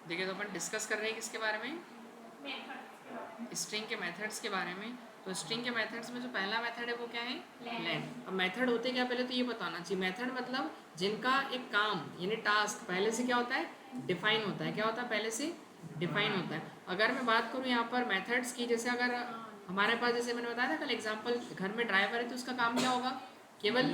देखिए तो अपन डिस्कस कर रहे हैं किसके बारे में, स्ट्रिंग के मेथड्स के बारे में। तो स्ट्रिंग के मेथड्स में जो पहला मेथड है वो क्या है, लेन। अब मेथड होते क्या, पहले तो ये बताना चाहिए। मेथड मतलब जिनका एक काम यानी टास्क पहले से क्या होता है, डिफाइन होता है। क्या होता है, पहले से डिफाइन होता है। अगर मैं बात करूँ यहाँ पर मेथड्स की, जैसे अगर हमारे पास, जैसे मैंने बताया था कल एग्जाम्पल, घर में ड्राइवर है तो उसका काम क्या होगा, केवल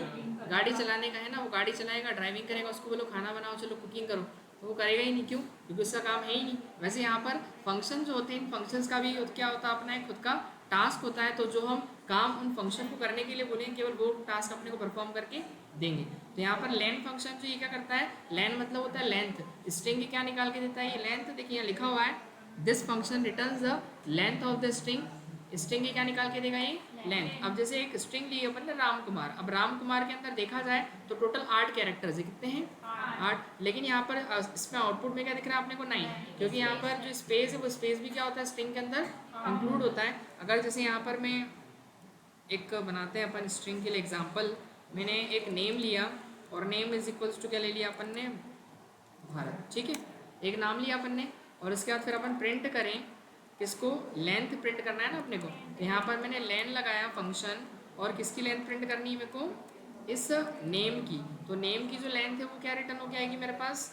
गाड़ी चलाने का है ना। वो गाड़ी चलाएगा, ड्राइविंग करेगा, उसको बोलो खाना बनाओ, चलो कुकिंग करो, तो वो करेगा ही नहीं। क्यों? क्योंकि उसका काम है ही नहीं। वैसे यहाँ पर फंक्शन जो होते हैं, इन फंक्शंस का भी क्या होता है, अपना एक खुद का टास्क होता है। तो जो हम काम उन फंक्शन को करने के लिए बोलेंगे, केवल वो टास्क अपने को परफॉर्म करके देंगे। तो यहाँ पर लेन फंक्शन जो ये क्या करता है, लेन मतलब होता है लेंथ। स्ट्रिंग की क्या निकाल के देता है, ये लेंथ। देखिए यहाँ लिखा हुआ है, this function returns the length of the string. String की क्या निकाल के देगा, ये लेंथ। अब जैसे एक स्ट्रिंग ली अपन ने राम कुमार, अब राम कुमार के अंदर देखा जाए तो टोटल 8 कैरेक्टर्स है। कितने हैं, 8। लेकिन यहाँ पर इसमें आउटपुट में क्या दिख रहा है अपने को, 9। क्योंकि यहाँ पर जो स्पेस है वो स्पेस भी क्या होता है, स्ट्रिंग के अंदर इंक्लूड होता है। अगर जैसे यहाँ पर मैं एक बनाते हैं अपन स्ट्रिंग के लिए एग्जाम्पल, मैंने एक नेम लिया और नेम इज इक्वल्स टू क्या ले लिया अपन ने, भारत। ठीक है, एक नाम लिया अपन ने, और इसके बाद फिर अपन प्रिंट करें किसको, लेंथ प्रिंट करना है ना अपने को। तो यहाँ पर मैंने लेन लगाया फंक्शन, और किसकी लेंथ प्रिंट करनी है मेरे को, इस नेम की। तो नेम की जो लेंथ है वो क्या रिटर्न हो के आएगी मेरे पास,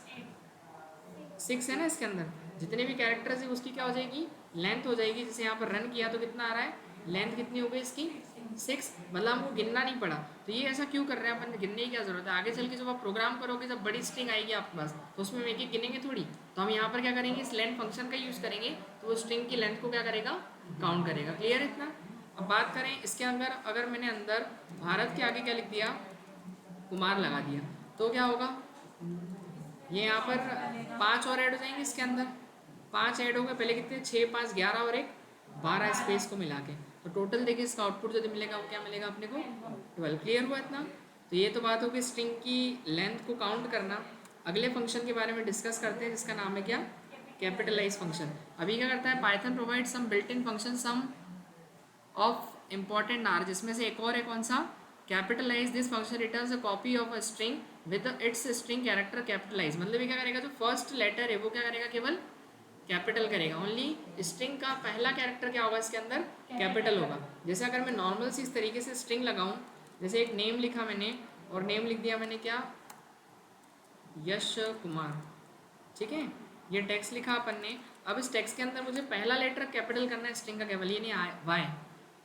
6 है ना। इसके अंदर जितने भी कैरेक्टर्स है उसकी क्या हो जाएगी, लेंथ हो जाएगी। जैसे यहाँ पर रन किया तो कितना आ रहा है, लेंथ कितनी हो गई इसकी, 6। मतलब हमको गिनना नहीं पड़ा। तो ये ऐसा क्यों कर रहे हैं अपन, गिनने की क्या जरूरत है। आगे चल के जब आप प्रोग्राम करोगे, जब बड़ी स्ट्रिंग आएगी आपके पास, तो उसमें हम एक एक गिनेंगे थोड़ी। तो हम यहाँ पर क्या करेंगे, इस लेंथ फंक्शन का यूज़ करेंगे, तो वो स्ट्रिंग की लेंथ को क्या करेगा, काउंट करेगा। क्लियर है इतना। अब बात करें इसके अंदर, अगर मैंने अंदर भारत के आगे क्या लिख दिया, कुमार लगा दिया, तो क्या होगा, ये यहाँ पर 5 और ऐड हो जाएंगे इसके अंदर। 5 ऐड हो गए, पहले कितने, 6 5 11 और एक 12 स्पेस को मिला के। तो टोटल देखिए इसका आउटपुट जो मिलेगा वो क्या मिलेगा अपने को, 12। क्लियर हुआ इतना। तो ये तो बात होगी स्ट्रिंग की लेंथ को काउंट करना। अगले फंक्शन के बारे में डिस्कस करते हैं, जिसका नाम है क्या, कैपिटलाइज फंक्शन। अभी क्या करता है, Python provide some built in function some of important are, जिसमें से एक और है कौन सा, capitalize. This function returns a copy of a string with its string character capitalize. मतलब ये क्या करेगा, जो फर्स्ट लेटर है वो क्या करेगा, केवल कैपिटल करेगा। ओनली स्ट्रिंग का पहला कैरेक्टर क्या होगा इसके अंदर, कैपिटल होगा। जैसे अगर मैं नॉर्मल सी इस तरीके से स्ट्रिंग लगाऊं, जैसे एक नेम लिखा मैंने, और नेम लिख दिया मैंने क्या, यश कुमार। ठीक है, ये टेक्स्ट लिखा अपन ने। अब इस टेक्स्ट के अंदर मुझे पहला लेटर कैपिटल करना है स्ट्रिंग का, केवल ये नहीं वाई।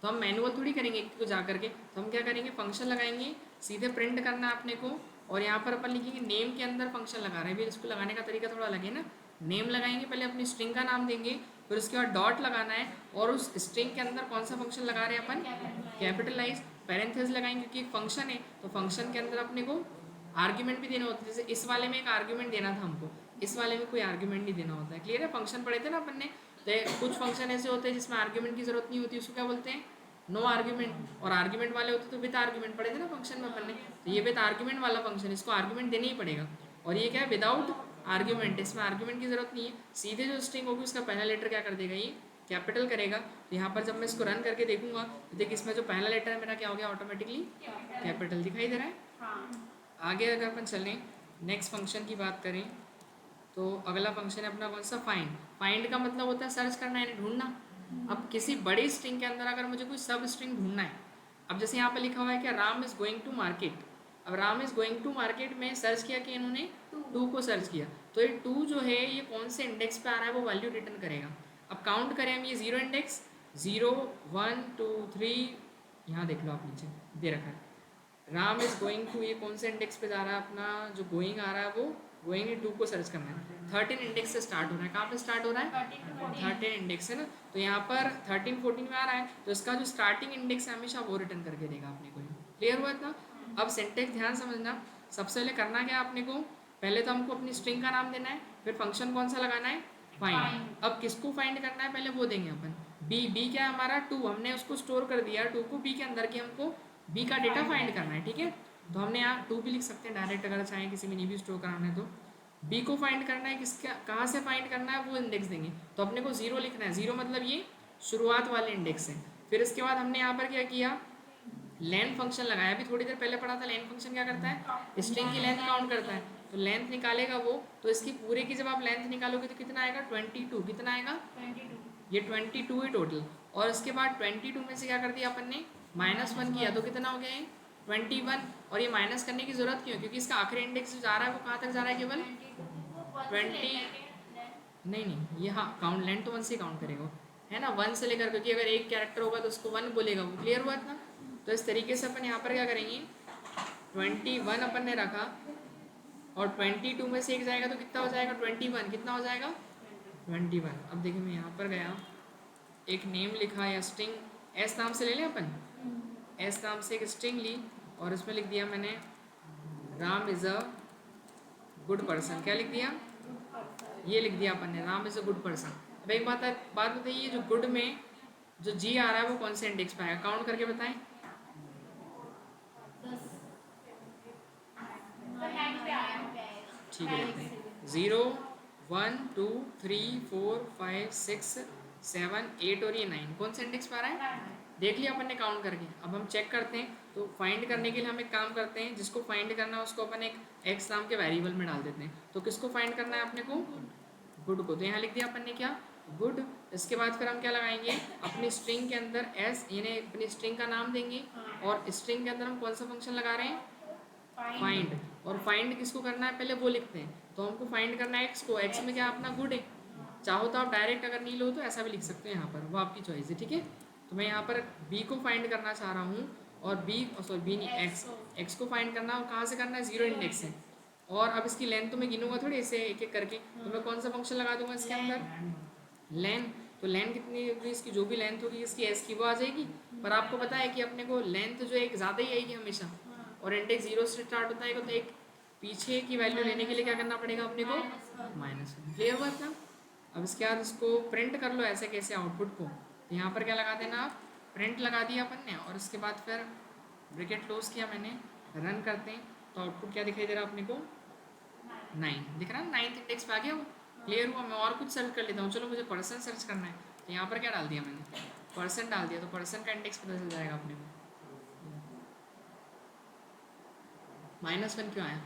तो हम मैनुअल थोड़ी करेंगे एक को जा करके, तो हम क्या करेंगे, फंक्शन लगाएंगे, सीधे प्रिंट करना है अपने को। और यहाँ पर अपन लिखेंगे नेम के अंदर फंक्शन लगा रहे हैं। भी इसको लगाने का तरीका थोड़ा अलग है ना। नेम लगाएंगे, पहले अपनी स्ट्रिंग का नाम देंगे, फिर उसके बाद डॉट लगाना है, और उस स्ट्रिंग के अंदर कौन सा फंक्शन लगा रहे हैं अपन, कैपिटलाइज। पैरेंथेसिस लगाएंगे क्योंकि एक फंक्शन है, तो फंक्शन के अंदर अपने को आर्ग्यूमेंट भी देना होता है। जैसे इस वाले में एक आर्ग्यूमेंट देना था हमको, इस वाले में कोई आर्ग्यूमेंट नहीं देना होता है। क्लियर है, फंक्शन पढ़े थे ना अपन ने। तो कुछ फंक्शन ऐसे होते हैं जिसमें आर्ग्यूमेंट की जरूरत नहीं होती, उसको क्या बोलते हैं, नो आर्ग्यूमेंट। और आर्ग्यूमेंट वाले होते तो विद आर्ग्यूमेंट पढ़े थे ना फंक्शन में अपन ने। तो ये विद आर्ग्यूमेंट वाला फंक्शन, इसको आर्ग्यूमेंट देना ही पड़ेगा। और ये क्या है, विदाउट आर्ग्यूमेंट, इसमें आर्ग्यूमेंट की जरूरत नहीं है। सीधे जो स्ट्रिंग होगी उसका पहला लेटर क्या कर देगा, ये कैपिटल करेगा। तो यहाँ पर जब मैं इसको रन करके देखूंगा, तो देखिए इसमें जो पहला लेटर है मेरा क्या हो गया, ऑटोमेटिकली कैपिटल दिखाई दे रहा है। आगे अगर अपन चलें, नेक्स्ट फंक्शन की बात करें, तो अगला फंक्शन है अपना कौन सा, फाइंड। फाइंड का मतलब होता है सर्च करना यानी ढूंढना। अब किसी बड़ी स्ट्रिंग के अंदर अगर मुझे कोई सब स्ट्रिंग ढूंढना है, अब जैसे यहाँ पे लिखा हुआ है कि Ram is going to market. अब Ram is going to market में सर्च किया कि इन्होंने 2 को सर्च किया, तो ये 2 जो है ये कौन से इंडेक्स पे आ रहा है वो वैल्यू रिटर्न करेगा। अब काउंट करें हम, ये 0 इंडेक्स, 0 1 2 3, यहाँ देख लो आप नीचे दे रखा है राम इज गोइंग टू, ये कौन से इंडेक्स पे जा रहा है, अपना जो गोइंग आ रहा है वो गोइंग 2 को सर्च करना है। 13 इंडेक्स से स्टार्ट हो रहा है, कहाँ पे स्टार्ट हो रहा है, 13 इंडेक्स है ना। तो यहाँ पर 13 14 में आ रहा है, तो इसका जो स्टार्टिंग इंडेक्स है हमेशा वो रिटर्न करके देगा अपने को। क्लियर हुआ इतना। अब सिंटेक्स ध्यान समझना। सबसे पहले करना क्या है अपने को, पहले तो हमको अपनी स्ट्रिंग का नाम देना है, फिर फंक्शन कौन सा लगाना है, फाइंड। अब किसको फाइंड करना है पहले वो देंगे अपन, बी क्या है हमारा 2, हमने उसको स्टोर कर दिया 2 को बी के अंदर, की हमको बी का डेटा फाइंड करना है। ठीक है, तो हमने यहाँ 2 भी लिख सकते हैं डायरेक्ट, अगर चाहें किसी में नहीं भी स्टोर कराना है तो। बी को फाइंड करना है, किसका कहाँ से फाइंड करना है वो इंडेक्स देंगे, तो अपने को 0 लिखना है। 0 मतलब ये शुरुआत वाले इंडेक्स है। फिर इसके बाद हमने यहाँ पर क्या किया, लेन फंक्शन लगाया। अभी थोड़ी देर पहले पढ़ा था, लेन फंक्शन क्या करता है, स्ट्रिंग की लेंथ काउंट करता है। तो लेंथ निकालेगा वो, तो इसकी पूरे की जब आप लेंथ निकालोगे तो कितना आएगा 22, कितना आएगा 22, ये 22 ही टोटल। और उसके बाद 22 में से क्या कर दिया अपन ने -1 किया, तो कितना हो गया ये 21। और ये माइनस करने की जरूरत क्यों, क्योंकि इसका आखिरी इंडेक्स जो जा रहा है वो कहाँ तक जा रहा है, केवल 20। नहीं नहीं, ये हाँ काउंट लेंथ तो 1 से काउंट करेगा, है ना, 1 से लेकर, क्योंकि अगर एक कैरेक्टर होगा तो उसको 1 बोलेगा वो, क्लियर हुआ था। तो इस तरीके से अपन यहाँ पर क्या करेंगे, 21 अपन ने रखा और 22 में से एक जाएगा तो कितना हो जाएगा 21, कितना हो जाएगा 21। अब देखिए मैं यहाँ पर गया, एक नेम लिखा या स्ट्रिंग एस नाम से ले लें अपन, एस नाम से एक स्ट्रिंग ली और उसमें लिख दिया मैंने Ram is a good person. क्या लिख दिया, ये लिख दिया अपन ने, Ram is a good person. अब एक बात बताइए, जो गुड में जो जी आ रहा है वो कौन से इंडेक्स पे आएगा, काउंट करके बताएं। ठीक है, देखते हैं 0 1 2 3 4 5 6 7 8 और ये 9 कौन से इंडेक्स पर आ रहा है, देख लिया अपन ने काउंट करके। अब हम चेक करते हैं, तो फाइंड करने के लिए हम एक काम करते हैं, जिसको फाइंड करना है उसको अपन एक एक्स नाम के वेरिएबल में डाल देते हैं। तो किसको फाइंड करना है अपने को, गुड को, तो यहाँ लिख दिया अपन ने क्या, गुड। इसके बाद फिर हम क्या लगाएंगे, अपनी स्ट्रिंग के अंदर एस, यानी अपनी स्ट्रिंग का नाम देंगे, और स्ट्रिंग के अंदर हम कौन सा फंक्शन लगा रहे हैं, फाइंड। और फाइंड किसको करना है पहले वो लिखते हैं, तो हमको फाइंड करना है एक्स को, एक्स में क्या अपना गुड है। चाहो तो आप डायरेक्ट अगर नहीं लो तो ऐसा भी लिख सकते हैं यहाँ पर, वो आपकी चॉइस है, ठीक है। तो मैं यहाँ पर बी को फाइंड करना चाह रहा हूँ, और बी सॉरी बी नहीं एक्स को फाइंड करना, और कहाँ से करना है, 0 इंडेक्स से। और अब इसकी लेंथ तो मैं गिनूंगा थोड़ी ऐसे एक एक करके, तो मैं कौन सा फंक्शन लगा दूंगा इसके अंदर, लेंथ। तो लेंथ कितनी होगी इसकी, जो भी लेंथ होगी इसकी एस की वो आ जाएगी। पर आपको पता है कि अपने को लेंथ जो एक ज़्यादा ही आएगी हमेशा, और इंडेक्स 0 से स्टार्ट होता है, तो एक पीछे की वैल्यू लेने के लिए क्या करना पड़ेगा अपने को, -1। क्लियर हुआ इतना। अब इसके बाद इसको प्रिंट कर लो ऐसे कैसे आउटपुट को, तो यहाँ पर क्या लगा देना आप, प्रिंट लगा दिया अपन ने, और इसके बाद फिर ब्रैकेट क्लोज किया मैंने, रन करते हैं तो आउटपुट क्या दिखाई दे रहा है अपने को, 9 दिख रहा है, 9th इंडेक्स पे आ गया वो। क्लियर हुआ। मैं और कुछ सर्च कर लेता हूँ, चलो मुझे पर्सन सर्च करना है, तो यहाँ पर क्या डाल दिया मैंने, पर्सन डाल दिया, तो पर्सन का इंडेक्स पता चल जाएगा अपने को। -1 क्यों आया,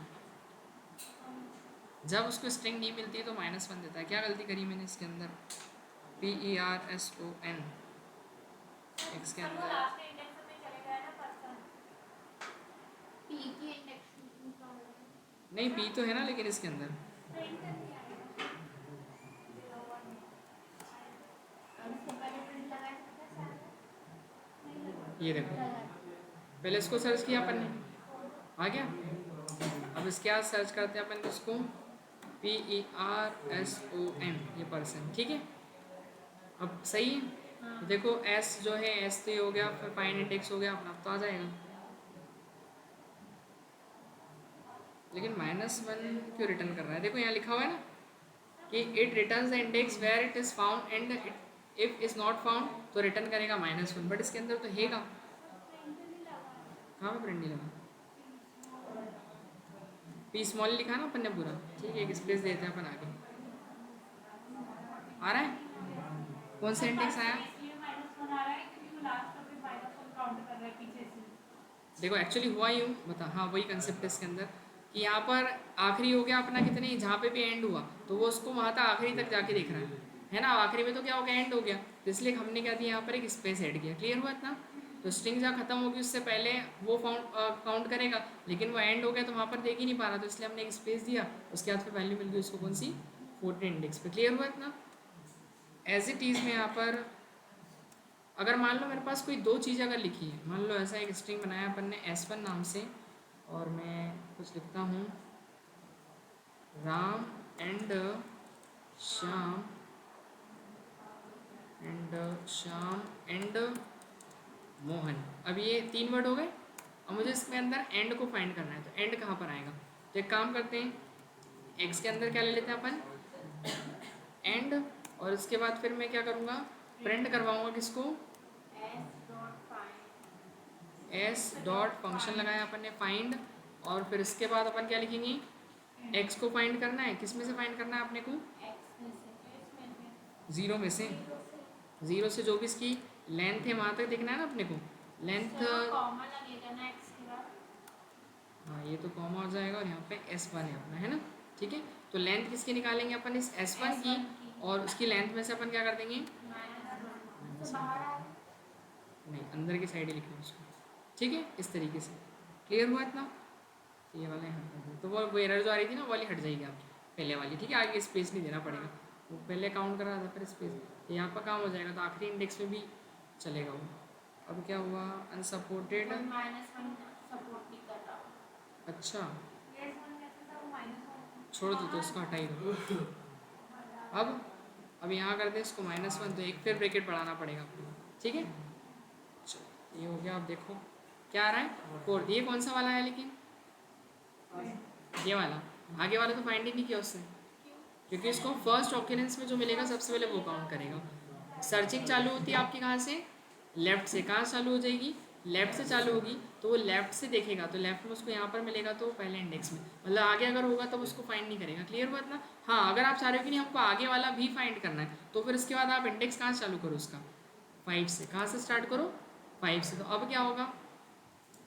जब उसको स्ट्रिंग नहीं मिलती है तो -1 देता है। क्या गलती करी मैंने इसके अंदर, PERSON एक्स के अंदर, नहीं पी तो है ना, लेकिन इसके अंदर ये देखो, पहले इसको सर्च किया अपन ने, आ गया। अब इसके बाद सर्च करते हैं अपन इसको, PERSON, ये पर्सन, ठीक है। अब सही है, तो देखो एस जो है, एस तो ये हो गया, फिर फाइंड इंडेक्स हो गया अपना, तो आ जाएगा। लेकिन -1 क्यों रिटर्न कर रहा है, देखो यहाँ लिखा हुआ है ना कि it return the index where it is found and if is not found तो रिटर्न करेगा -1, बट इसके अंदर तो हैगा, कहाँ पे प्रिंट नहीं लगा, पी स्मॉल लिखा ना अपन ने पूरा, ठीक है, एक स्पेस देते हैं अपन आगे। आ रहा है, कौन सा इंडेक्स आया, देखो एक्चुअली हुआ यूँ बता, हाँ वही कंसेप्ट है इसके अंदर, कि यहाँ पर आखिरी हो गया अपना कितने, जहाँ पे भी एंड हुआ तो वो उसको वहाँ तक आखिरी तक जाके देख रहा है ना, आखिरी में तो क्या हो गया, एंड हो गया, तो इसलिए हमने क्या दिया यहाँ पर एक स्पेस ऐड किया। क्लियर हुआ इतना। तो स्ट्रिंग जहाँ खत्म होगी उससे पहले वो काउंट करेगा, लेकिन वो एंड हो गया तो वहाँ पर देख ही नहीं पा रहा, तो इसलिए हमने एक स्पेस दिया, उसके बाद फिर वैल्यू मिल गई उसको कौन सी, 14 इंडेक्स पे। क्लियर हुआ इतना। एज इट इज़ में यहाँ पर अगर मान लो मेरे पास कोई दो चीज़ अगर लिखी है, मान लो ऐसा एक स्ट्रिंग बनाया अपन ने S1 नाम से, और मैं कुछ लिखता हूँ राम एंड श्याम एंड मोहन। अब ये 3 वर्ड हो गए, अब मुझे इसके अंदर एंड को फाइंड करना है, तो एंड कहाँ पर आएगा, तो एक काम करते हैं, एक्स के अंदर क्या ले लेते हैं अपन, एंड, और इसके बाद फिर मैं क्या करूँगा, प्रिंट करवाऊँगा किसको, एस डॉट फंक्शन लगाया अपन ने फाइंड, और फिर इसके बाद अपन क्या लिखेंगे, एक्स को फाइंड करना है, किस में से फाइंड करना है अपने को, 0 में से, 0 से जो भी इसकी लेंथ है वहाँ तक देखना है ना अपने को, लेंथ हाँ ये तो कॉमा हो जाएगा और यहाँ पे S1 है अपना, है ना, ठीक है। तो लेंथ किसकी निकालेंगे अपन, इस S1 की, और उसकी लेंथ में से अपन क्या कर देंगे, नहीं अंदर की साइड ही लिखना है उसको, ठीक है, इस तरीके से। क्लियर हुआ इतना, ये वाला यहाँ कर दो, तो वो एरर जो आ रही थी ना वो वाली हट जाएगी आपकी पहले वाली, ठीक है। आगे स्पेस नहीं देना पड़ेगा, वो पहले काउंट कर रहा था फिर स्पेस, तो यहाँ पर काम हो जाएगा, तो आखिरी इंडेक्स में भी चलेगा वो। अब क्या हुआ, अनसपोर्टेड, अच्छा छोड़ दो, तो इसको हटा ही दो। अब यहाँ कर दे इसको -1, तो एक फिर ब्रैकेट बढ़ाना पड़ेगा आपको, ठीक है। चलो ये हो गया, अब देखो क्या आ रहा है, 4, ये कौन सा वाला है लेकिन, ये वाला, आगे वाला तो फाइंड ही नहीं किया उससे, क्योंकि इसको फर्स्ट ऑक्यूरेंस में जो मिलेगा सबसे पहले वो काउंट करेगा। सर्चिंग चालू होती है आपकी कहाँ से, लेफ्ट से, कहाँ चालू हो जाएगी, लेफ्ट से चालू होगी, तो वो लेफ्ट से देखेगा, तो लेफ्ट में उसको यहाँ पर मिलेगा, तो पहले इंडेक्स में, मतलब आगे अगर होगा तब उसको फाइंड नहीं करेगा। क्लियर हुआ ना। हाँ अगर आप चाह रहे हो कि नहीं हमको आगे वाला भी फाइंड करना है, तो फिर उसके बाद आप इंडेक्स कहाँ से चालू करो उसका, 5 से, कहाँ से स्टार्ट करो, 5 से। तो अब क्या होगा,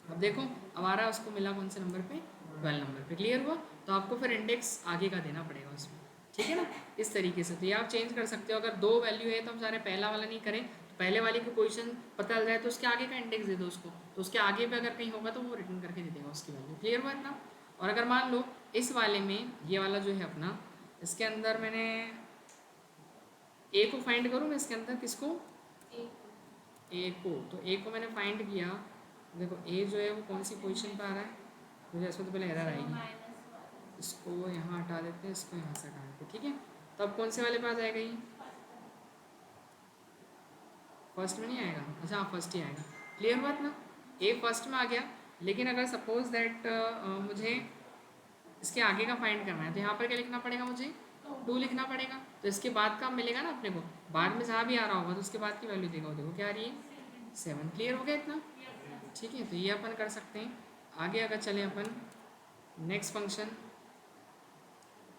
अब देखो अब आ रहा है, उसको मिला कौन से नंबर पे, 12 नंबर पे। क्लियर हुआ, तो आपको फिर इंडेक्स आगे का देना पड़ेगा उसमें, ठीक है ना, इस तरीके से। तो ये आप चेंज कर सकते हो, अगर 2 वैल्यू है तो हम सारे पहला वाला नहीं करें, तो पहले वाले की पोजीशन पता चल जाए तो उसके आगे का इंडेक्स दे दो उसको, तो उसके आगे पे अगर कहीं होगा तो वो रिटर्न करके दे देगा उसकी वैल्यू। क्लियर हुआ इतना। और अगर मान लो इस वाले में, ये वाला जो है अपना, इसके अंदर मैंने ए को फाइंड करूँ मैं, इसके अंदर किसको, ए को, तो ए को मैंने फाइंड किया, देखो ए जो है वो कौन सी पोजीशन पे आ रहा है, मुझे इसमें तो पहले एरर आएगी, इसको यहाँ हटा देते हैं, इसको यहाँ से हटा देते हैं, ठीक है। तो अब कौन से वाले पे आ जाएगा ये, फर्स्ट में नहीं आएगा, अच्छा हाँ फर्स्ट ही आएगा। क्लियर हुआ ना, ए फर्स्ट में आ गया। लेकिन अगर सपोज दैट मुझे इसके आगे का फाइंड करना है, तो यहाँ पर क्या लिखना पड़ेगा मुझे, 2 लिखना पड़ेगा। तो इसके बाद का मिलेगा ना अपने को, बाद में जहाँ भी आ रहा होगा तो उसके बाद की वैल्यू देगा, वो देखो क्या आ रही है, 7। क्लियर हो गया इतना, ठीक है। तो ये अपन कर सकते हैं। आगे अगर चले अपन, नेक्स्ट फंक्शन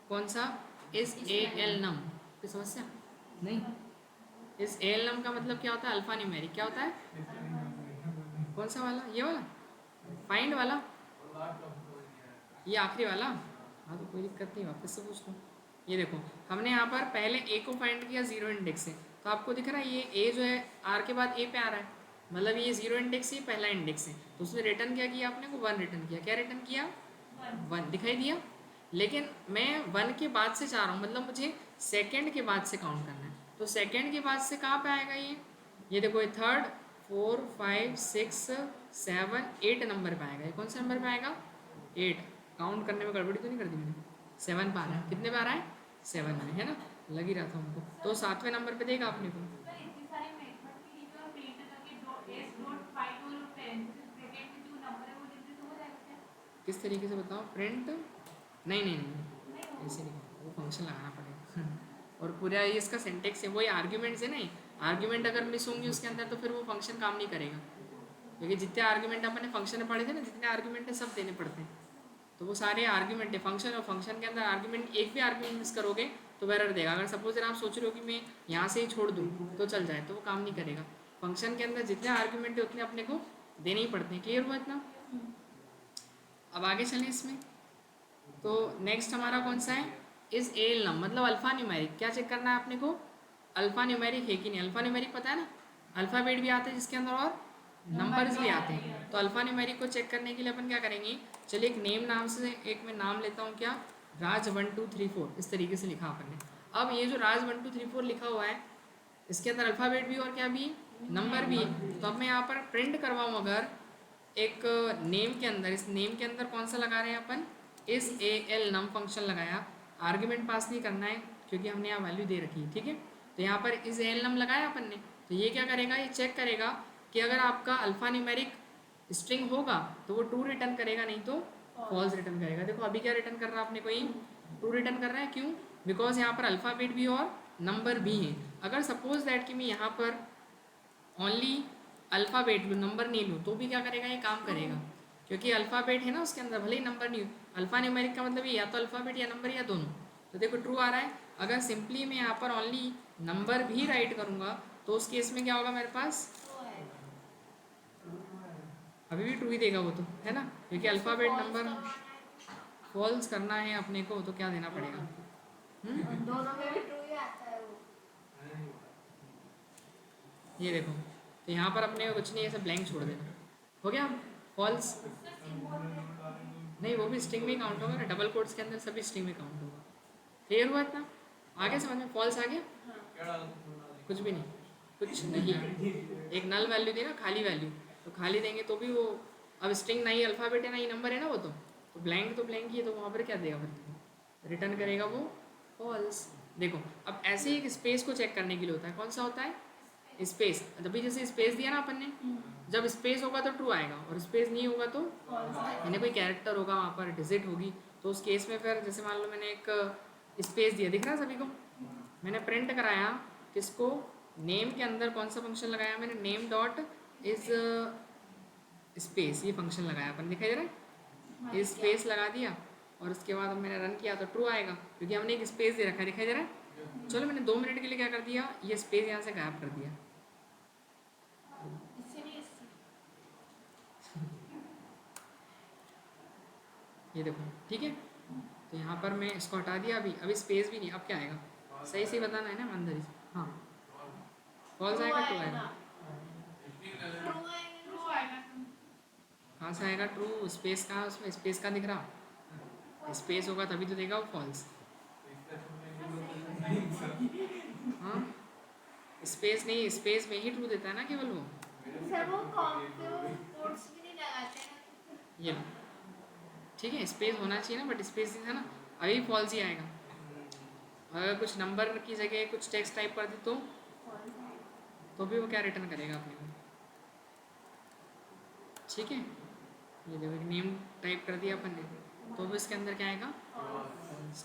कौन सा, इस ए एल नम की समस्या नहीं, इस ए एल नम का मतलब क्या होता है, अल्फा न्यूमेरिक, क्या होता है, कौन सा वाला, ये वाला फाइंड वाला, ये आखिरी वाला, हाँ तो कोई दिक्कत नहीं, वापस से पूछ लो। ये देखो हमने यहाँ पर पहले ए को फाइंड किया 0 इंडेक्स से, तो आपको दिख रहा है ये ए जो है आर के बाद ए पे आ रहा है, मतलब ये 0 इंडेक्स ही पहला इंडेक्स है, तो उसने रिटर्न क्या किया आपने को, 1 रिटर्न किया। क्या रिटर्न किया, 1 दिखाई दिया। लेकिन मैं 1 के बाद से चाह रहा हूँ, मतलब मुझे सेकेंड के बाद से काउंट करना है, तो सेकेंड के बाद से कहाँ पे आएगा ये देखो ये 3rd 4 5 6 7 8 नंबर पे आएगा। ये कौन से नंबर पे आएगा, 8। काउंट करने में गड़बड़ी तो नहीं कर दी मैंने, 7 पे आ रहा है, कितने पे आ रहा है, 7 में, है ना, लग ही रहा था हमको। तो 7वें नंबर पे देगा आपने को, किस तरीके से बताओ, प्रिंट, नहीं नहीं नहीं ऐसे नहीं, वो फंक्शन लगाना पड़ेगा और पूरा ये इसका सिंटेक्स है, वही आर्ग्यूमेंट्स है नहीं, आर्ग्यूमेंट अगर मिस होंगी उसके अंदर तो फिर वो फंक्शन काम नहीं करेगा, क्योंकि जितने आर्ग्यूमेंट अपने फंक्शन में पढ़े थे ना, जितने आर्ग्यूमेंट है सब देने पड़ते हैं, तो वो सारे आर्ग्यूमेंट है फंक्शन, और फंक्शन के अंदर आर्ग्यूमेंट, एक भी आर्ग्यूमेंट मिस करोगे तो एरर देगा। अगर सपोज आप सोच रहे हो कि मैं यहाँ से ही छोड़ दूँ तो चल जाए, तो वो काम नहीं करेगा। फंक्शन के अंदर जितने आर्ग्यूमेंट है उतने अपने को देने ही पड़ते हैं। क्लियर हुआ इतना। अब आगे चलें इसमें, तो नेक्स्ट हमारा कौन सा है, इस एल नम, मतलब अल्फा न्यूमेरिक। क्या चेक करना है अपने को, अल्फा न्यूमेरिक है कि नहीं। अल्फा न्यूमेरिक पता है ना, अल्फ़ाबेट भी आते हैं जिसके अंदर और नंबर्स भी आते हैं। तो अल्फ़ा न्यूमेरिक को चेक करने के लिए अपन क्या करेंगे, चलिए एक नेम नाम से एक मैं नाम लेता हूँ, क्या, राज 1 2 3 4, इस तरीके से लिखा अपन ने। अब ये जो राज 1 2 3 4 लिखा हुआ है, इसके अंदर अल्फ़ाबेट भी और क्या भी, नंबर भी। तो अब मैं यहाँ पर प्रिंट करवाऊँ अगर एक नेम के अंदर, इस नेम के अंदर कौन सा लगा रहे हैं अपन, इस ए एल नम फंक्शन लगाया, आर्ग्यूमेंट पास नहीं करना है क्योंकि हमने यहाँ वैल्यू दे रखी है, ठीक है। तो यहाँ पर इस एल नम लगाया अपन ने, तो ये क्या करेगा, ये चेक करेगा कि अगर आपका अल्फ़ा न्यूमेरिक स्ट्रिंग होगा तो वो 2 रिटर्न करेगा, नहीं तो फॉल्स रिटर्न करेगा। देखो अभी क्या रिटर्न कर रहा है अपने को, ये 2 रिटर्न कर रहा है, क्यों, बिकॉज यहाँ पर अल्फ़ाबेट भी और नंबर भी है। अगर सपोज दैट कि मैं यहाँ पर ओनली अल्फ़ाबेट लूँ, नंबर नहीं लूँ, तो भी क्या करेगा, ये काम करेगा, क्योंकि अल्फ़ाबेट है ना उसके अंदर, भले ही नंबर नहीं हो। अल्फ़ा न्यूमेरिक का मतलब ये या तो अल्फ़ाबेट या नंबर या दोनों। तो देखो ट्रू आ रहा है। अगर सिंपली मैं यहाँ पर ओनली नंबर भी राइट करूँगा तो उस केस में क्या होगा मेरे पास, अभी भी ट्रू ही देगा वो तो, है ना, क्योंकि अल्फ़ाबेट नंबर फॉल्स करना है अपने को तो क्या देना पड़ेगा। दोनों में भी ट्रू ही आता है वो। ये देखो, तो यहाँ पर अपने को कुछ नहीं, ऐसे ब्लैंक छोड़ देना, हो गया फॉल्स। नहीं, वो भी स्ट्रिंग में काउंट होगा ना, डबल कोट्स के अंदर सभी स्ट्रिंग में काउंट होगा। क्लियर हुआ इतना, आगे समझ में, फॉल्स आ गया, कुछ भी नहीं, कुछ नहीं, एक नल वैल्यू देना, खाली वैल्यू, तो खाली देंगे तो भी वो, अब स्ट्रिंग ना ही अल्फ़ाबेट है ना ही नंबर है ना वो, तो ब्लैंक ही है, तो वहाँ पर क्या देगा फिर, रिटर्न करेगा वो फॉल्स। देखो अब ऐसे ही एक स्पेस को चेक करने के लिए होता है, कौन सा होता है, स्पेस। जब भी जैसे स्पेस दिया ना अपन ने, जब स्पेस होगा तो ट्रू आएगा, और स्पेस नहीं होगा तो यानी कोई कैरेक्टर होगा वहाँ पर, डिजिट होगी, तो उस केस में फिर जैसे मान लो मैंने एक स्पेस दिया, दिख रहा है सभी को, मैंने प्रिंट कराया किसको, नेम के अंदर कौन सा फंक्शन लगाया मैंने, नेम डॉट इज स्पेस, ये फंक्शन लगाया अपन, दिखाई दे रहा है, स्पेस लगा दिया, और उसके बाद अब मैंने रन किया तो ट्रू आएगा, क्योंकि हमने एक स्पेस दे रखा है, दिखाई दे रहा है। चलो मैंने 2 मिनट के लिए क्या कर दिया, ये स्पेस यहाँ से गायब कर दिया, ये देखो, ठीक है, तो यहाँ पर मैं इसको हटा दिया, अभी स्पेस भी नहीं, अब क्या आएगा, सही सही बताना है ना ईमानदारी से, हाँ फॉल्स आएगा, ट्रू आएगा, कहाँ से आएगा ट्रू, स्पेस कहाँ, उसमें स्पेस का दिख रहा, स्पेस होगा तभी तो देगा वो फॉल्स, हाँ स्पेस नहीं, स्पेस में ही ट्रू देता है ना केवल वो, सर वो कोट्स भी नहीं लगाते हैं। ये लो, ठीक है, स्पेस होना चाहिए ना, बट स्पेस नहीं था ना, अभी फॉल्स ही आएगा। अगर कुछ नंबर की जगह कुछ टेक्स्ट टाइप कर दी तो भी वो क्या रिटर्न करेगा अपने को, ठीक है, ये देखो नेम टाइप कर दिया अपन ने, तो भी इसके अंदर क्या आएगा,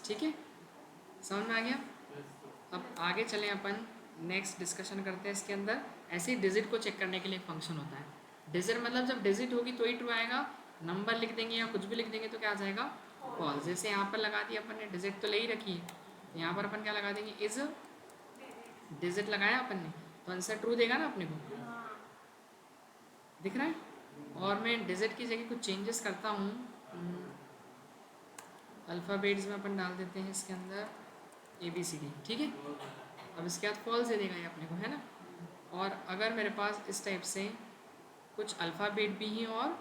ठीक है, समझ में आ गया। अब आगे चलें अपन, नेक्स्ट डिस्कशन करते हैं इसके अंदर, ऐसे ही डिजिट को चेक करने के लिए एक फंक्शन होता है, डिजिट मतलब जब डिजिट होगी तो ही ट्रू आएगा, नंबर लिख देंगे या कुछ भी लिख देंगे तो क्या आ जाएगा फॉल्स। जैसे यहाँ पर लगा दिया अपन ने, डिजिट तो ले ही रखी है, यहाँ पर अपन क्या लगा देंगे, इज डिजिट लगाया अपन ने, तो आंसर ट्रू देगा ना अपने को, दिख रहा है। और मैं डिजिट की जगह कुछ चेंजेस करता हूँ, अल्फ़ाबेट्स में अपन डाल देते हैं इसके अंदर ABCD, ठीक है, अब इसके बाद फॉल्स दे देगा ये अपने को, है ना। और अगर मेरे पास इस टाइप से कुछ अल्फ़ाबेट भी हैं और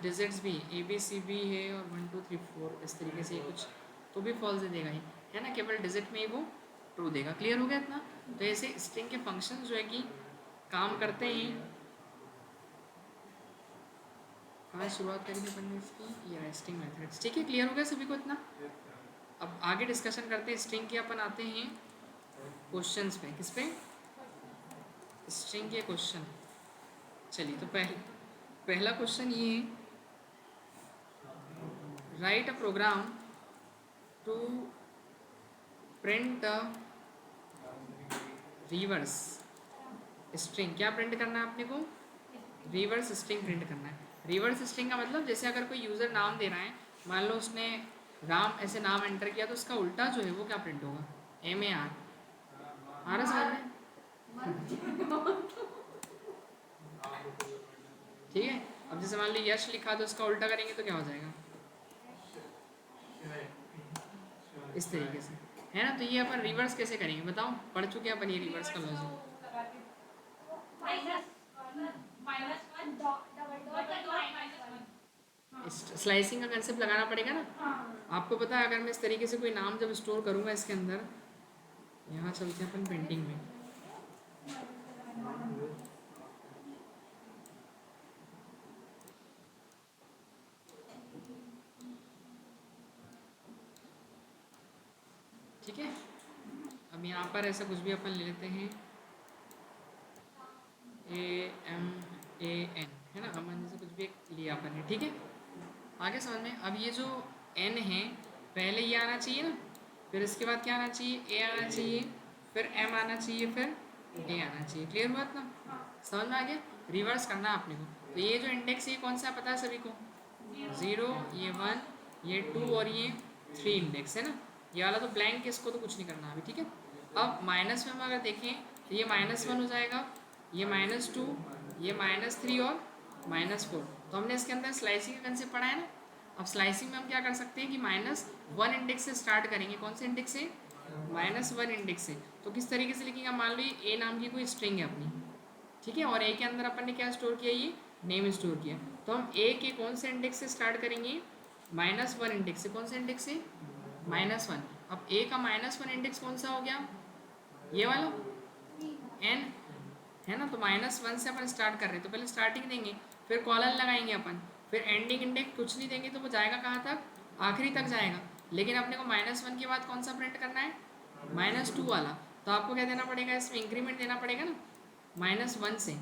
डिजिट्स भी, ABC भी है और 1 2 3 4 इस तरीके से कुछ, तो भी फॉल्स दे देगा ही, है ना, केवल डिजिट में ही वो ट्रू देगा। क्लियर हो गया इतना। तो ऐसे स्ट्रिंग के फंक्शन जो है कि काम करते हैं। कहाँ शुरुआत करेंगे पढ़ने इसकी, ये स्ट्रिंग मेथड्स, ठीक है, क्लियर हो गया सभी को इतना। अब आगे डिस्कशन करते हैं स्ट्रिंग के, अपन आते हैं क्वेश्चंस पे, किस पे, स्ट्रिंग के क्वेश्चन। चलिए तो पहला क्वेश्चन ये है, write a program to print reverse string. क्या प्रिंट करना है अपने को, रिवर्स स्ट्रिंग प्रिंट करना है। रिवर्स स्ट्रिंग का मतलब जैसे अगर कोई यूज़र नाम दे रहा है, मान लो उसने राम ऐसे नाम एंटर किया, तो उसका उल्टा जो है वो क्या प्रिंट होगा, MAR। आ रहा समझ में, ठीक है। अब जैसे मान लो यश लिखा, तो उसका उल्टा करेंगे तो क्या हो जाएगा, इस तरीके से, है ना। तो ये अपन रिवर्स कैसे करेंगे बताओ, पढ़ चुके हैं अपन ये रिवर्स का लॉजिक। स्लाइसिंग का कंसेप्ट लगाना पड़ेगा ना। आपको पता है, अगर मैं इस तरीके से कोई नाम जब स्टोर करूँगा इसके अंदर, यहाँ चलते हैं अपन प्रिंटिंग में, ठीक है। अब यहाँ पर ऐसा कुछ भी अपन ले लेते हैं, AMAN, है ना, अमन जैसे कुछ भी लिया अपन ने, ठीक है। आगे समझ में। अब ये जो N है, पहले ये आना चाहिए ना, फिर इसके बाद क्या आना चाहिए, A आना चाहिए, फिर M आना चाहिए, फिर A आना चाहिए। क्लियर हुआ इतना, समझ में आ गया। रिवर्स करना है अपने को। तो ये जो इंडेक्स है कौन सा पता है सभी को, 0, ये 1, ये 2 और ये 3 इंडेक्स है ना। ये वाला तो ब्लैंक है, इसको तो कुछ नहीं करना अभी, ठीक है। अब माइनस में हम अगर देखें तो ये -1 हो जाएगा, ये -2, ये -3 और -4। तो हमने इसके अंदर स्लाइसिंग का कंसेप्ट पढ़ा है ना। अब स्लाइसिंग में हम क्या कर सकते हैं कि -1 इंडेक्स से स्टार्ट करेंगे। कौन से इंडेक्स से? -1 इंडेक्स से। तो किस तरीके से लिखेंगे? मान लो ये ए नाम की कोई स्ट्रिंग है अपनी, ठीक है, और ए के अंदर अपन ने क्या स्टोर किया? ये नेम स्टोर किया। तो हम ए के कौन से इंडेक्स से स्टार्ट करेंगे? -1 इंडेक्स से। कौन से इंडेक्स से? -1। अब ए का -1 इंडेक्स कौन सा हो गया? ये वाला एन, है ना। तो -1 से अपन स्टार्ट कर रहे हैं, तो पहले स्टार्टिंग देंगे, फिर कॉलन लगाएंगे अपन, फिर एंडिंग इंडेक्स कुछ नहीं देंगे, तो वो जाएगा कहाँ तक? आखिरी तक जाएगा। लेकिन अपने को -1 के बाद कौन सा प्रिंट करना है? -2 वाला। तो आपको क्या देना पड़ेगा? इसमें इंक्रीमेंट देना पड़ेगा ना, -1 से।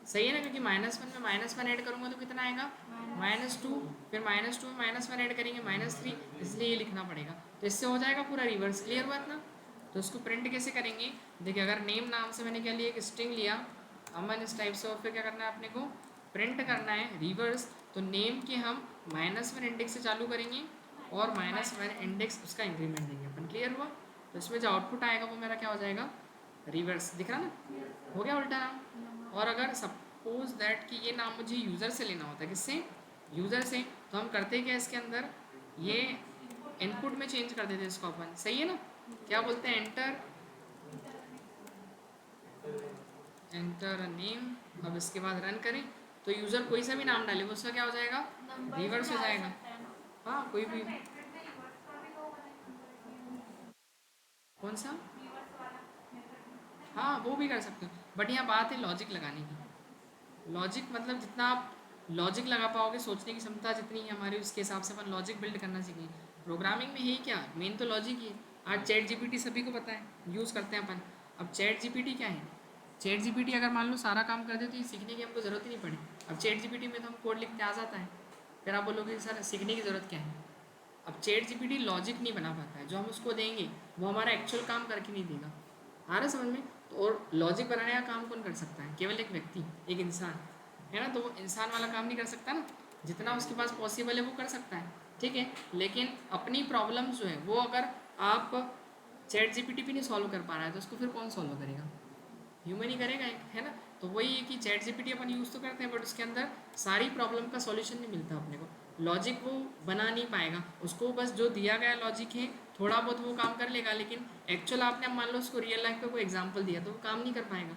सही है ना, क्योंकि -1 में -1 ऐड करूँगा तो कितना आएगा? -2। फिर -2 में -1 ऐड करेंगे -3, इसलिए ये लिखना पड़ेगा। तो इससे हो जाएगा पूरा रिवर्स। क्लियर बात ना। तो इसको प्रिंट कैसे करेंगे? देखिए, अगर नेम नाम से मैंने क्या लिया? एक स्ट्रिंग लिया अमन इस टाइप से, और फिर क्या करना है अपने को? प्रिंट करना है रिवर्स। तो नेम के हम -1 इंडेक्स से चालू करेंगे और -1 इंडेक्स उसका इंक्रीमेंट देंगे अपन। क्लियर हुआ? तो इसमें जो आउटपुट आएगा वो मेरा क्या हो जाएगा? रिवर्स। दिख रहा ना? हो गया उल्टा नाम। और अगर सपोज दैट कि ये नाम मुझे यूज़र से लेना होता है, किससे? यूज़र से। तो हम करते क्या इसके अंदर? ये इनपुट में चेंज कर देते इसको अपन। सही है ना? क्या बोलते हैं? Enter name. अब इसके बाद रन करें तो यूज़र कोई सा भी नाम डाले, वो उसका क्या हो जाएगा? रिवर्स हो जाएगा। हाँ, कोई भी। कौन सा? हाँ, वो भी कर सकते हो, बट यहाँ बात है लॉजिक लगाने की। लॉजिक मतलब जितना आप लॉजिक लगा पाओगे, सोचने की क्षमता जितनी है हमारी, उसके हिसाब से अपन लॉजिक बिल्ड करना सीखें। प्रोग्रामिंग में ही क्या मेन तो लॉजिक ही है। आज चैट जीपीटी सभी को पता है, यूज़ करते हैं अपन। अब चैट जीपीटी क्या है? चैट जीपीटी अगर मान लो सारा काम कर दे तो ये सीखने की हमको ज़रूरत ही नहीं पड़ी। अब चैट जीपीटी में तो हम कोड लिखते आ जाता है, फिर आप बोलोगे सर सीखने की ज़रूरत क्या है? अब चैट जीपीटी लॉजिक नहीं बना पाता है, जो हम उसको देंगे वो हमारा एक्चुअल काम करके नहीं देगा। आ रहा समझ में? तो और लॉजिक बनाने का काम कौन कर सकता है? केवल एक व्यक्ति, एक इंसान, है ना। तो वो इंसान वाला काम नहीं कर सकता ना, जितना उसके पास पॉसिबल है वो कर सकता है, ठीक है। लेकिन अपनी प्रॉब्लम्स जो है वो अगर आप चैट जीपीटी भी नहीं सॉल्व कर पा रहा है तो उसको फिर कौन सॉल्व करेगा? ह्यूमन ही करेगा एक, है ना। तो वही है कि चैट जीपीटी अपन यूज़ तो करते हैं, बट उसके अंदर सारी प्रॉब्लम का सॉल्यूशन नहीं मिलता अपने को। लॉजिक वो बना नहीं पाएगा, उसको बस जो दिया गया लॉजिक है थोड़ा बहुत वो काम कर लेगा, लेकिन एक्चुअल आपने मान लो उसको रियल लाइफ का कोई एग्जाम्पल दिया तो वो काम नहीं कर पाएगा।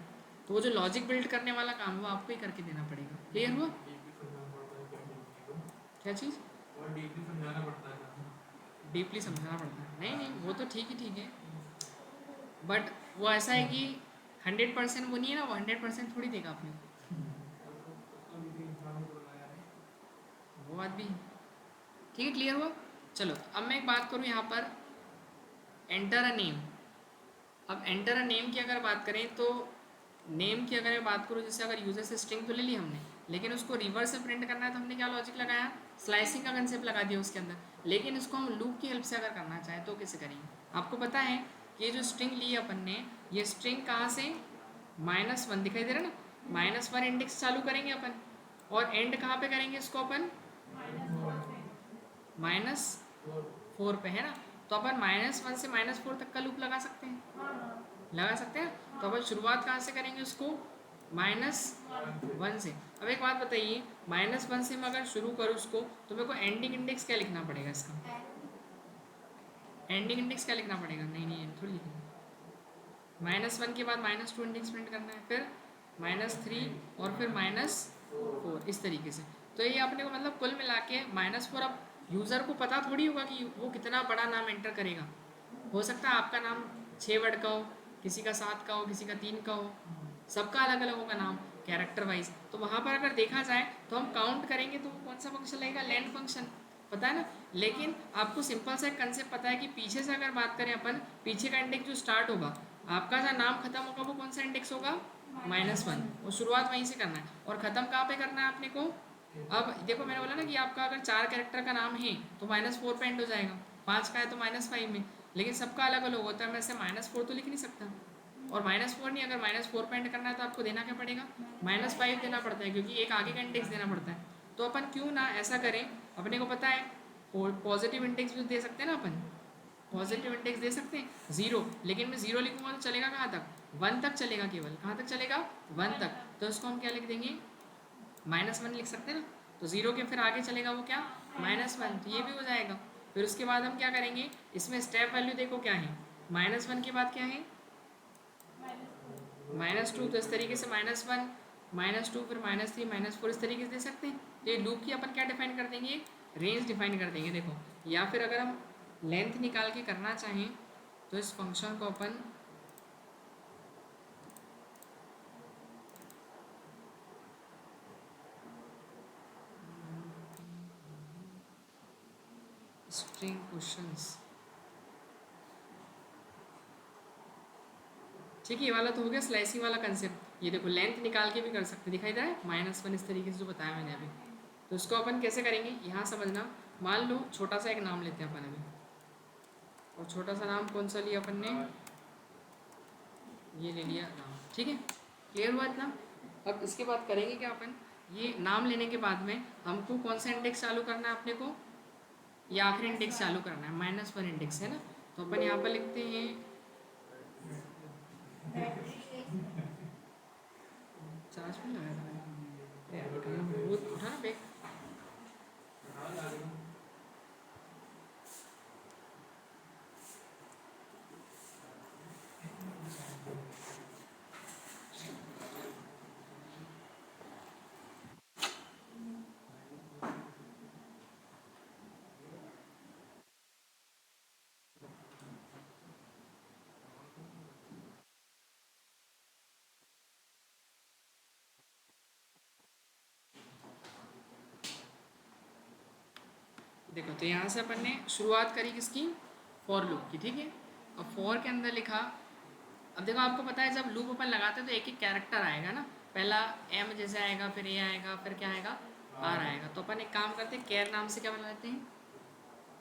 तो वो जो लॉजिक बिल्ड करने वाला काम वो आपको ही करके देना पड़ेगा। क्लियर हुआ? क्या चीज़? डीपली समझाना पड़ता है? नहीं नहीं, वो तो ठीक ही ठीक है, बट वो ऐसा है कि 100% वो नहीं है ना, वो 100% थोड़ी देगा अपने को। वो बात भी है। ठीक है, क्लियर हुआ? चलो अब मैं एक बात करूँ यहाँ पर, एंटर अ नेम। अब एंटर अ नेम की अगर बात करें तो नेम की अगर मैं बात करूँ, जैसे अगर यूजर से स्ट्रिंग तो ले ली हमने, लेकिन उसको रिवर्स से प्रिंट करना है तो हमने क्या लॉजिक लगाया? स्लाइसिंग का कंसेप्ट लगा दिया उसके अंदर। लेकिन इसको हम लूप की हेल्प से अगर करना चाहें तो कैसे करेंगे? आपको पता है कि ये जो स्ट्रिंग ली है अपन ने, ये स्ट्रिंग कहाँ से? -1 दिखाई दे रहा है ना, -1 इंडेक्स चालू करेंगे अपन, और एंड कहाँ पे करेंगे इसको अपन? -4 पे, है ना। तो अपन -1 से -4 तक का लूप लगा सकते हैं, लगा सकते हैं। तो अपन शुरुआत कहाँ से करेंगे उसको? -1 से। अब एक बात बताइए, -1 से मैं अगर शुरू करूँ उसको तो मेरे को एंडिंग इंडेक्स क्या लिखना पड़ेगा इसका? एंडिंग इंडेक्स क्या लिखना पड़ेगा? नहीं नहीं, थोड़ी लिखना। -1 के बाद -2 इंडेक्स प्रिंट करना है, फिर -3 और फिर -4, इस तरीके से। तो ये अपने को मतलब कुल मिला के -4। अब यूज़र को पता थोड़ी होगा कि वो कितना बड़ा नाम एंटर करेगा। हो सकता है आपका नाम 6 वर्ड का हो, किसी का 7 का हो, किसी का 3 का हो, सबका अलग अलग होगा नाम कैरेक्टर वाइज। तो वहाँ पर अगर देखा जाए तो हम काउंट करेंगे तो कौन सा फंक्शन लगेगा? लेंथ फंक्शन, पता है ना। लेकिन आपको सिंपल सा एक कंसेप्ट पता है कि पीछे से अगर बात करें अपन, पीछे का इंडेक्स जो स्टार्ट होगा, आपका जो नाम खत्म होगा वो कौन सा इंडेक्स होगा? -1। और शुरुआत वहीं से करना है, और ख़त्म कहाँ पे करना है अपने को? अब देखो, मैंने बोला ना कि आपका अगर 4 कैरेक्टर का नाम है तो -4 पे एंड हो जाएगा, 5 का है तो -5 में। लेकिन सबका अलग अलग होता है, मैं ऐसे -4 तो लिख नहीं सकता। और -4 नहीं, अगर -4 पे एंड करना है तो आपको देना क्या पड़ेगा? -5 देना पड़ता है, क्योंकि एक आगे का इंडेक्स देना पड़ता है। तो अपन क्यों ना ऐसा करें, अपने को पता है पॉजिटिव इंडेक्स भी दे सकते हैं ना अपन, पॉजिटिव इंडेक्स दे सकते हैं 0। लेकिन मैं 0 लिखूंगा तो चलेगा कहाँ तक? 1 तक चलेगा, केवल कहाँ तक चलेगा? 1 तक। तो इसको हम क्या लिख देंगे? -1 लिख सकते हैं ना, तो 0 के फिर आगे चलेगा वो क्या, -1, तो ये भी हो जाएगा। फिर उसके बाद हम क्या करेंगे, इसमें स्टेप वैल्यू देखो क्या है, -1 के बाद क्या है, -2, तो इस तरीके से -1 -2 फिर -3 -4 इस तरीके से दे सकते हैं। तो ये लूप की अपन क्या डिफाइन कर देंगे, रेंज डिफाइन कर देंगे देखो। या फिर अगर हम लेंथ निकाल के करना चाहें तो इस फंक्शन को अपन स्ट्रिंग क्वेश्चंस, ठीक है, ये वाला तो हो गया स्लाइसिंग वाला कंसेप्ट। ये देखो लेंथ निकाल के भी कर सकते, दिखाई दे रहा है -1 इस तरीके से जो बताया मैंने अभी। तो इसको अपन कैसे करेंगे यहाँ समझना। मान लो छोटा सा एक नाम लेते हैं अपन अभी, और छोटा सा नाम कौन सा लिया अपन ने, ये ले लिया नाम, ठीक है, क्लियर हुआ इतना। अब इसके बाद करेंगे क्या अपन, ये नाम लेने के बाद में हमको कौन सा इंडेक्स चालू करना है अपने को, ये आखिरी इंडेक्स चालू करना है, -1 इंडेक्स है ना। तो अपन यहाँ पर लिखते हैं चार्ज में लगाया था वो उठा ना बैग। देखो तो यहाँ से अपन ने शुरुआत करी किसकी, फॉर लूप की, ठीक है। अब फॉर के अंदर लिखा, अब देखो आपको पता है जब लूप अपन लगाते हैं तो एक एक कैरेक्टर आएगा ना, पहला एम जैसे आएगा, फिर ए आएगा, फिर क्या आएगा, आर आएगा। तो अपन एक काम करते हैं, केयर नाम से क्या बना लेते हैं,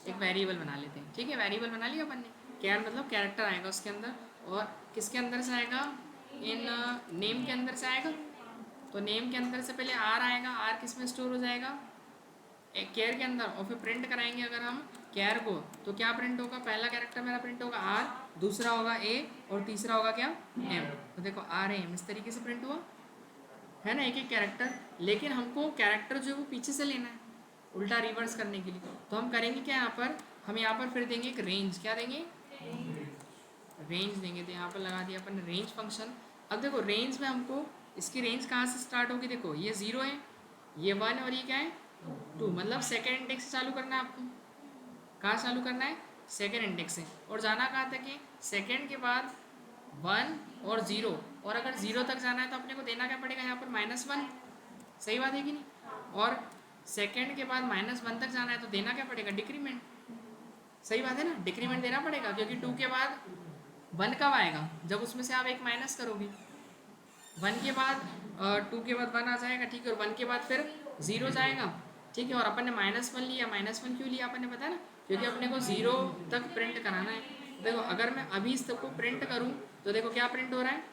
एक वेरिएबल बना लेते हैं, ठीक है। वेरिएबल बना लिया अपन ने, केयर मतलब कैरेक्टर आएगा उसके अंदर, और किसके अंदर से आएगा, इन नेम के अंदर से आएगा। तो नेम के अंदर से पहले आर आएगा, आर किस में स्टोर हो जाएगा, एक केयर के अंदर, और फिर प्रिंट कराएंगे अगर हम केयर को, तो क्या प्रिंट होगा, पहला कैरेक्टर मेरा प्रिंट होगा आर, दूसरा होगा ए, और तीसरा होगा क्या, एम। तो देखो आर एम इस तरीके से प्रिंट हुआ है ना, एक एक कैरेक्टर। लेकिन हमको कैरेक्टर जो है वो पीछे से लेना है, उल्टा रिवर्स करने के लिए। तो हम करेंगे क्या, यहाँ पर हम यहाँ पर फिर देंगे एक रेंज, क्या देंगे, रेंज देंगे। तो यहाँ पर लगा दिया अपन रेंज फंक्शन। अब देखो रेंज में हमको इसकी रेंज कहाँ से स्टार्ट होगी, देखो ये 0 है, ये 1 और ये क्या है 2, मतलब सेकेंड इंडेक्स से चालू करना है आपको। कहाँ चालू करना है, सेकेंड इंडेक्स से, और जाना कहाँ तक है, सेकेंड के बाद 1 और 0, और अगर 0 तक जाना है तो अपने को देना क्या पड़ेगा यहाँ पर -1, सही बात है कि नहीं। और सेकेंड के बाद -1 तक जाना है तो देना क्या पड़ेगा, डिक्रीमेंट, सही बात है ना, डिक्रीमेंट देना पड़ेगा, क्योंकि 2 के बाद 1 कब आएगा, जब उसमें से आप एक माइनस करोगे। 1 के बाद 2 के बाद 1 आ जाएगा, ठीक है, और 1 के बाद फिर 0 जाएगा, ठीक है। और अपन ने -1 लिया, -1 क्यों लिया अपन ने पता ना, क्योंकि अपने को 0 तक प्रिंट कराना है। देखो अगर मैं अभी इस तक को प्रिंट करूँ तो देखो क्या प्रिंट हो रहा है,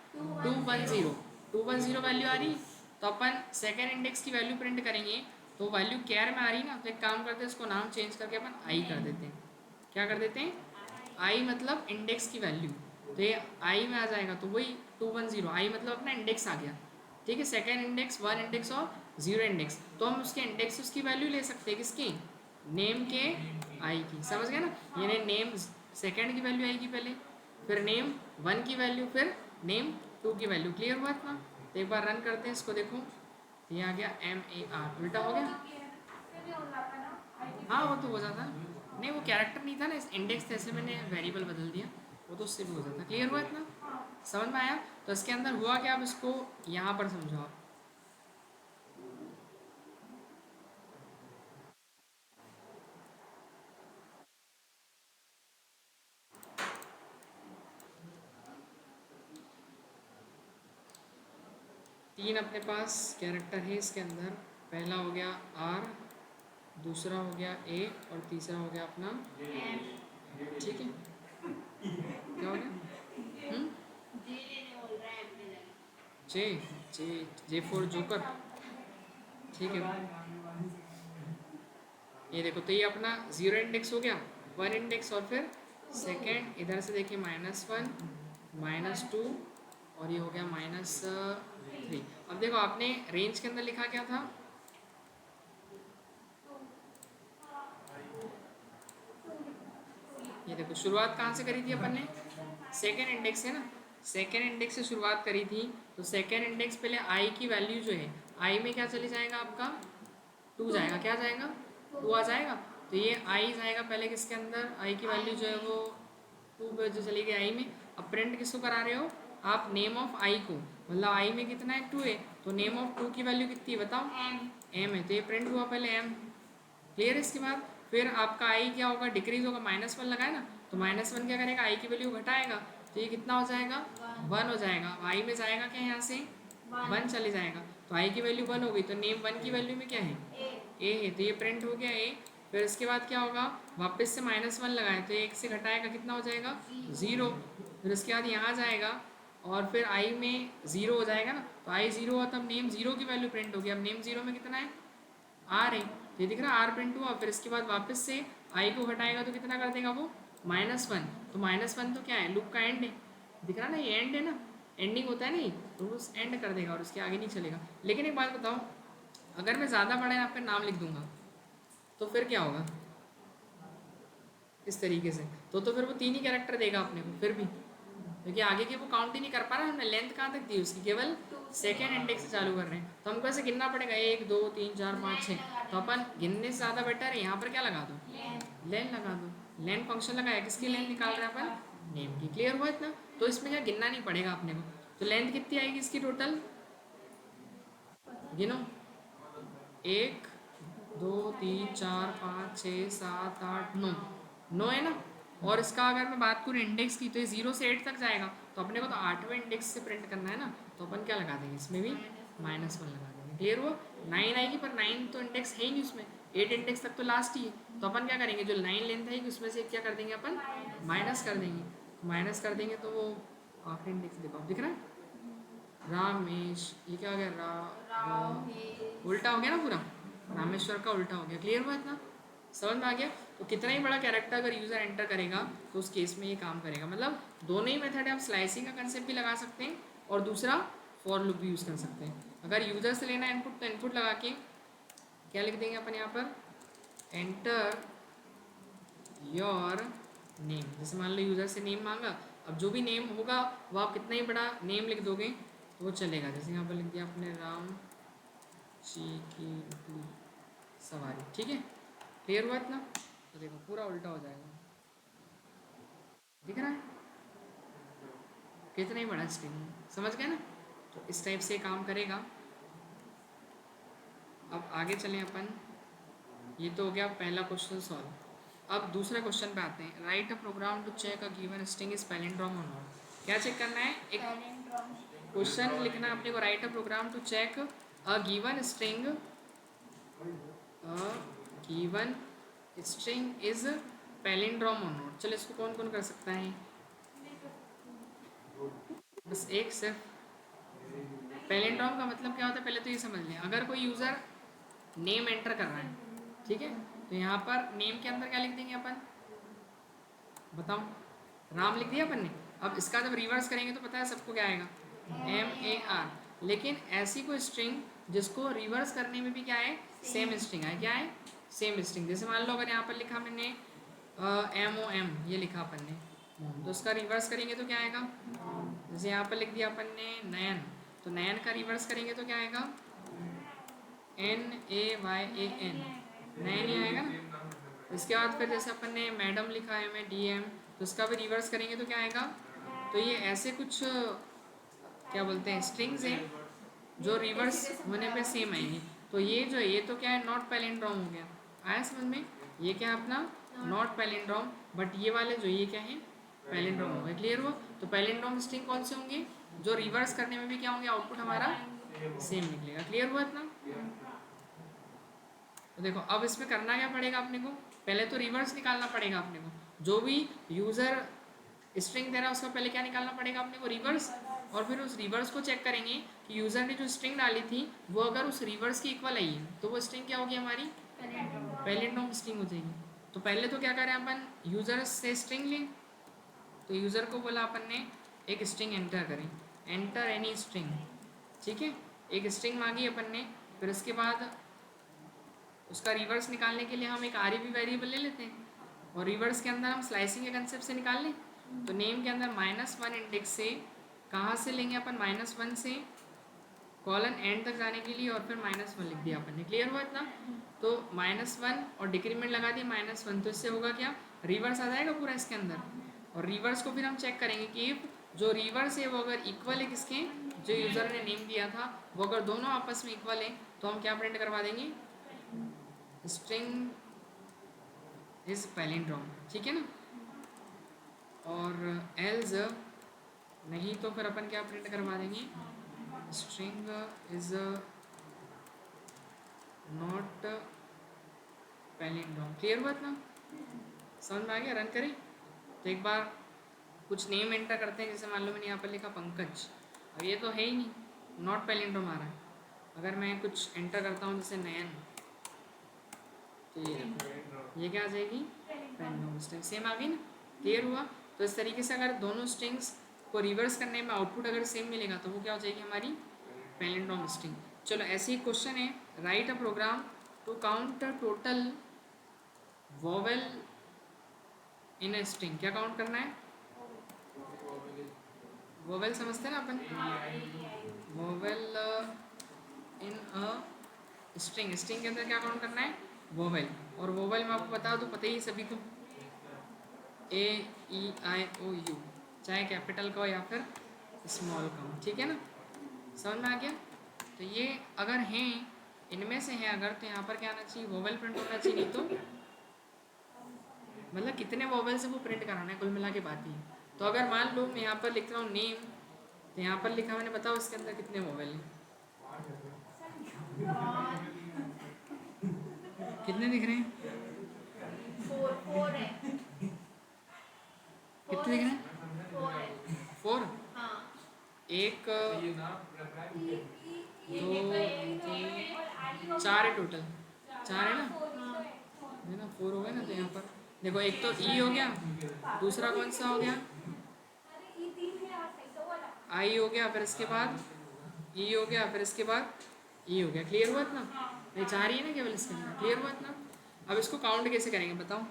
210 वैल्यू आ रही। तो अपन सेकेंड इंडेक्स की वैल्यू प्रिंट करेंगे, तो वैल्यू केयर में आ रही ना, तो एक काम करते हैं इसको नाम चेंज करके अपन आई कर देते हैं। क्या कर देते हैं, आई मतलब इंडेक्स की वैल्यू, तो ये आई में आ जाएगा, तो वही 210, आई मतलब अपना इंडेक्स आ गया, ठीक है। सेकेंड इंडेक्स, 1 इंडेक्स और 0 इंडेक्स, तो हम उसके इंडेक्स उसकी वैल्यू ले सकते हैं, किसकी, नेम के आई की, समझ गए ना। ये नेम सेकेंड की वैल्यू आएगी पहले, फिर नेम 1 की वैल्यू, फिर नेम 2 की वैल्यू, क्लियर हुआ इतना। तो एक बार रन करते हैं इसको, देखो ये आ गया MAR, उल्टा हो गया, हाँ वो तो हो जाता, नहीं वो कैरेक्टर नहीं था ना, इस इंडेक्स थे, ऐसे मैंने वेरिएबल बदल दिया, वो तो उससे भी हो जाता। क्लियर हुआ इतना, समझ में आया। तो इसके अंदर हुआ क्या, आप इसको यहाँ पर समझो आप, तीन अपने पास कैरेक्टर है इसके अंदर, पहला हो गया आर, दूसरा हो गया ए, और तीसरा हो गया अपना, ठीक है, क्या हो गया, जे जे जे फॉर जोकर, ठीक है। ये देखो तो ये अपना 0 इंडेक्स हो गया, 1 इंडेक्स, और फिर सेकेंड इधर से देखिए -1 -2, और ये हो गया -3। अब देखो आपने रेंज के अंदर लिखा क्या था, ये देखो शुरुआत कहाँ से करी थी अपन ने, सेकेंड इंडेक्स है ना, सेकेंड इंडेक्स से शुरुआत करी थी। तो सेकेंड इंडेक्स पहले आई की वैल्यू जो है, आई में क्या चले जाएगा आपका 2 जाएगा, क्या जाएगा 2 आ जाएगा। तो ये आई जाएगा पहले किसके अंदर, आई की वैल्यू जो है वो 2 पे जो चली गई आई में। अब प्रिंट किसको करा रहे हो आप, नेम ऑफ आई को, मतलब आई में कितना है 2 है, तो नेम ऑफ 2 की वैल्यू कितनी है बताओ, एम है, तो ये प्रिंट हुआ पहले एम। क्लियर है। इसके बाद फिर आपका आई क्या होगा, डिक्रीज होगा, -1 लगाए ना, तो -1 क्या करेगा, आई की वैल्यू घटाएगा, तो ये कितना हो जाएगा 1 हो जाएगा। आई में जाएगा क्या यहाँ से 1 चले जाएगा, तो आई की वैल्यू 1 हो गई, तो नेम 1 की वैल्यू में क्या है ए है, तो ये प्रिंट हो गया ए। फिर इसके बाद क्या होगा, वापस से -1 लगाए, तो 1 से घटाएगा कितना हो जाएगा 0। फिर उसके बाद यहाँ जाएगा और फिर आई में 0 हो जाएगा ना, तो आई 0 हुआ तब नेम 0 की वैल्यू प्रिंट होगी। अब नेम 0 में कितना है आर है, तो ये दिख रहा है आर प्रिंट हुआ। फिर इसके बाद वापस से आई को घटाएगा तो कितना कर देगा वो -1, तो -1 तो क्या है लूप का एंड है, दिख रहा ना ये एंड है ना, एंडिंग होता है नहीं, तो वो एंड कर देगा और उसके आगे नहीं चलेगा। लेकिन एक बात बताओ, अगर मैं ज़्यादा बड़ा यहाँ पे नाम लिख दूंगा तो फिर क्या होगा, इस तरीके से तो फिर वो 3 ही कैरेक्टर देगा अपने को फिर भी, क्योंकि आगे की वो काउंट ही नहीं कर पा रहा, हमने लेंथ कहाँ तक दी उसकी, केवल सेकेंड इंडेक्स से चालू कर रहे हैं। तो हमको ऐसे गिनना पड़ेगा 1 2 3 4 5 6, तो अपन गिनने से ज़्यादा बेटर है यहाँ पर क्या लगा दो, लेन लगा दो। लेन फंक्शन लगाया, किसकी लेंथ निकाल रहे हैं अपन, नेम की। क्लियर हुआ इतना, तो इसमें क्या गिनना नहीं पड़ेगा अपने को। तो लेंथ कितनी आएगी इसकी टोटल, गिनो 1 2 3 4 5 6 7 8 9, 9 है ना। और इसका अगर मैं बात करूँ इंडेक्स की, तो ये 0 से 8 तक जाएगा, तो अपने को तो 8वें इंडेक्स से प्रिंट करना है ना, तो अपन क्या लगा देंगे इसमें भी -1 लगा देंगे। क्लियर हुआ। 9 आएगी, पर 9 तो इंडेक्स है ही नहीं उसमें, 8 इंडेक्स तक तो लास्ट ही है, तो अपन क्या करेंगे जो 9 लेंथ है उसमें से क्या कर देंगे अपन माइनस कर देंगे। माइनस कर देंगे तो वो आखिरी इंडेक्स देखो दिख रहा है रामेश, ये क्या हो गया उल्टा हो गया ना पूरा, रामेश्वर का उल्टा हो गया। क्लियर हुआ इतना, समझ में आ गया। तो कितना ही बड़ा कैरेक्टर अगर यूज़र एंटर करेगा तो उस केस में ये काम करेगा। मतलब दोनों ही मेथड है, आप स्लाइसिंग का कंसेप्ट भी लगा सकते हैं और दूसरा फॉर लूप भी यूज़ कर सकते हैं। अगर यूज़र से लेना इनपुट तो इनपुट लगा के क्या लिख देंगे अपन यहाँ पर, एंटर योर नेम। जैसे मान लो यूज़र से नेम मांगा, अब जो भी नेम होगा वो आप कितना ही बड़ा नेम लिख दोगे तो वो चलेगा। जैसे यहाँ पर लिख दिया आपने राम ची की सवारी, ठीक है। क्लियर हुआ इतना, तो देखो पूरा उल्टा हो जाएगा, दिख रहा है कितना ही बड़ा स्ट्रिंग, समझ गए ना। तो इस टाइप से काम करेगा। अब आगे चलें अपन, ये तो हो गया पहला क्वेश्चन सॉल्व। अब दूसरे क्वेश्चन पे आते हैं, write a program to check a given string is palindrome और नॉट। क्या चेक करना है, एक क्वेश्चन लिखना है अपने को, write a program to check a given string, given string is palindrome और नॉट। चलो इसको कौन कौन कर सकता है, बस एक सिर्फ। पैलिंड्रोम का मतलब क्या होता है पहले तो ये समझ लें। अगर कोई यूज़र नेम एंटर कर रहा है, ठीक है, तो यहाँ पर नेम के अंदर क्या लिख देंगे अपन, बताओ, राम लिख दिया अपन ने। अब इसका जब रिवर्स करेंगे तो पता है सबको क्या आएगा, MAR। लेकिन ऐसी कोई स्ट्रिंग जिसको रिवर्स करने में भी क्या है, सेम स्ट्रिंग है, क्या है सेम स्ट्रिंग। जैसे मान लो अगर यहाँ पर लिखा मैंने MOM, ये लिखा अपन ने, तो उसका रिवर्स करेंगे तो क्या आएगा, जैसे यहाँ पर लिख दिया अपन ने नयन, तो नयन का रिवर्स करेंगे तो क्या आएगा NAYAN, नयन ही आएगा ना। इसके बाद फिर जैसे अपन ने मैडम लिखा है MADM, तो उसका भी रिवर्स करेंगे तो क्या आएगा। तो ये ऐसे कुछ क्या बोलते हैं स्ट्रिंग्स हैं जो रिवर्स होने पे सेम आएंगी। तो ये जो है ये तो क्या है नॉट पैलिंड्रोम हो गया, आया समझ में, ये क्या है अपना नॉट पैलिंड्रोम। बट ये वाले जो ये क्या है पैलिंड्रोम हो गए। क्लियर हुआ। तो पैलिंड्रोम स्ट्रिंग कौन से होंगे, जो रिवर्स करने में भी क्या होंगे, आउटपुट हमारा सेम निकलेगा। क्लियर हुआ इतना। तो देखो अब इसमें करना क्या पड़ेगा अपने को, पहले तो रिवर्स निकालना पड़ेगा अपने को। जो भी यूज़र स्ट्रिंग दे रहा है उसका पहले क्या निकालना पड़ेगा अपने को, रिवर्स। और फिर उस रिवर्स को चेक करेंगे कि यूज़र ने जो स्ट्रिंग डाली थी वो अगर उस रिवर्स की इक्वल आई है तो वो स्ट्रिंग क्या होगी हमारी, पैलिंड्रोम स्ट्रिंग हो जाएगी। तो पहले तो क्या करें अपन, यूज़र से स्ट्रिंग लें। तो यूज़र को बोला अपन ने एक स्ट्रिंग एंटर करें, एंटर एनी स्ट्रिंग, ठीक है। एक स्ट्रिंग मांगी अपन ने, फिर उसके बाद उसका रिवर्स निकालने के लिए हम एक REV वेरिएबल ले लेते हैं। और रिवर्स के अंदर हम स्लाइसिंग के कंसेप्ट से निकाल लें। तो नेम के अंदर -1 इंडेक्स से कहाँ से लेंगे अपन, -1 से कॉलन एंड तक जाने के लिए, और फिर -1 लिख दिया अपन ने। क्लियर हुआ इतना? तो -1 और डिक्रीमेंट लगा दिया -1, तो इससे होगा क्या, रिवर्स आ जाएगा पूरा इसके अंदर। और रिवर्स को फिर हम चेक करेंगे कि इफ जो रिवर्स है वो अगर इक्वल है किसके, जो यूज़र ने नेम दिया था, वो अगर दोनों आपस में इक्वल है तो हम क्या प्रिंट करवा देंगे, स्ट्रिंग इज पैलिंड्रोम। ठीक है ना? और एल्स नहीं तो फिर अपन क्या प्रिंट करवा देंगे, string is not palindrome. Clear हुआ इतना? समझ में आ गया? रन करें तो एक बार कुछ नेम एंटर करते हैं, जैसे मान लो मैंने यहाँ पर लिखा पंकज, अब ये तो है ही नहीं, नॉट पैलिंड्रोम आ रहा है। अगर मैं कुछ एंटर करता हूँ जैसे नयन, तो ये क्या आ जाएगी, पैलिंड्रोम स्ट्रिंग। सेम आ गई ना? क्लियर हुआ? तो इस तरीके से अगर दोनों स्ट्रिंग्स को रिवर्स करने में आउटपुट अगर सेम मिलेगा तो वो क्या हो जाएगी हमारी पैलिंड्रोम स्ट्रिंग। चलो ऐसे ही क्वेश्चन है, write a program to count total vowel in a string. क्या काउंट करना है, वोवेल समझते हैं ना अपन, vowel in a string. String के अंदर क्या काउंट करना है, वोवेल। और वोवेल में आपको बता दूँ, पता ही सभी को, A E I O U, चाहे कैपिटल का हो या फिर स्मॉल का हो। ठीक है ना? समझ में आ गया? तो ये अगर हैं, इनमें से हैं अगर, तो यहाँ पर क्या आना चाहिए, वोवेल प्रिंट होना चाहिए। नहीं तो मतलब कितने वोवेल से वो प्रिंट कराना है, कुल मिला के बात ही। तो अगर मान लो मैं यहाँ पर लिख रहा हूँ नेम, तो यहाँ पर लिखा मैंने, बताओ इसके अंदर कितने वोवेल हैं, कितने दिख रहे हैं, 4 है, कितने दिख रहे हैं, 4 है। 4। हाँ, 1 2 3 4 है टोटल, 4 है ना, है ना, 4 हो गए ना। तो यहाँ पर देखो, एक तो ई हो गया, दूसरा कौन सा हो गया, आई हो गया, फिर इसके बाद ई हो गया, फिर इसके बाद ई हो गया। क्लियर हुआ इतना? नहीं, 4 ही है ना केवल इसके अंदर। क्लियर हुआ इतना? अब इसको काउंट कैसे करेंगे बताओ,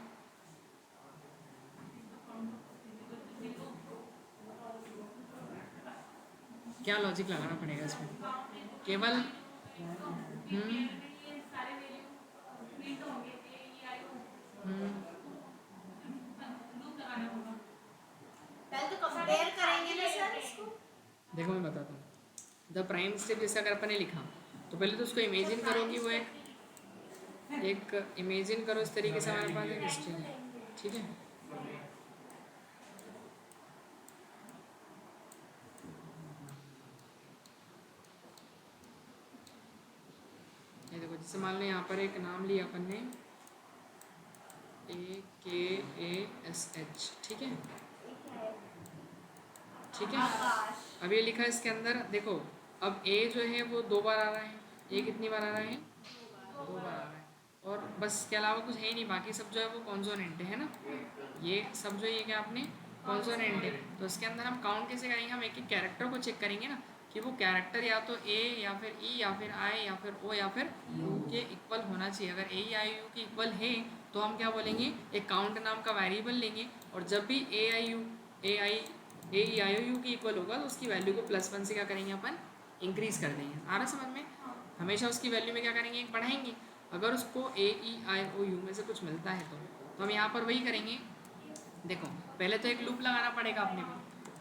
क्या लॉजिक लगाना पड़ेगा इसमें, केवल पहले तो कंपेयर करेंगे ना सर इसको। देखो मैं बताता हूँ। द प्राइम स्टेप जैसे अगर अपन ने लिखा, तो पहले तो उसको इमेजिन करोगी, वो एक इमेजिन करो इस तरीके से हमारे पास एक स्ट्रिंग है। ठीक है, ये देखो, जैसे मान लो यहाँ पर एक नाम लिया अपन ने, AKASH। ठीक है, ठीक है। अब ये लिखा है इसके अंदर, देखो अब ए जो है वो 2 बार आ रहा है, ए कितनी बार आ रहा है, 2 बार आ रहा है, और बस इसके अलावा कुछ है ही नहीं, बाकी सब जो है वो कॉन्सोनेंट है ना, ये सब जो ये क्या आपने कॉन्सोनेंट है। तो इसके अंदर हम काउंट कैसे करेंगे, हम एक एक कैरेक्टर को चेक करेंगे ना, कि वो कैरेक्टर या तो ए या फिर ई या फिर आई या फिर ओ या फिर यू के इक्वल होना चाहिए। अगर ए आई यू के इक्वल है तो हम क्या बोलेंगे, एक काउंट नाम का वेरिएबल लेंगे, और जब भी ए आई यू की इक्वल होगा तो उसकी वैल्यू को +1 से क्या करेंगे अपन, इंक्रीज कर देंगे। आ रहा समझ में? हमेशा उसकी वैल्यू में क्या करेंगे, एक बढ़ाएंगे। अगर उसको AEIOU में से कुछ मिलता है तो हम यहाँ पर वही करेंगे। देखो पहले तो एक लूप लगाना पड़ेगा अपने को,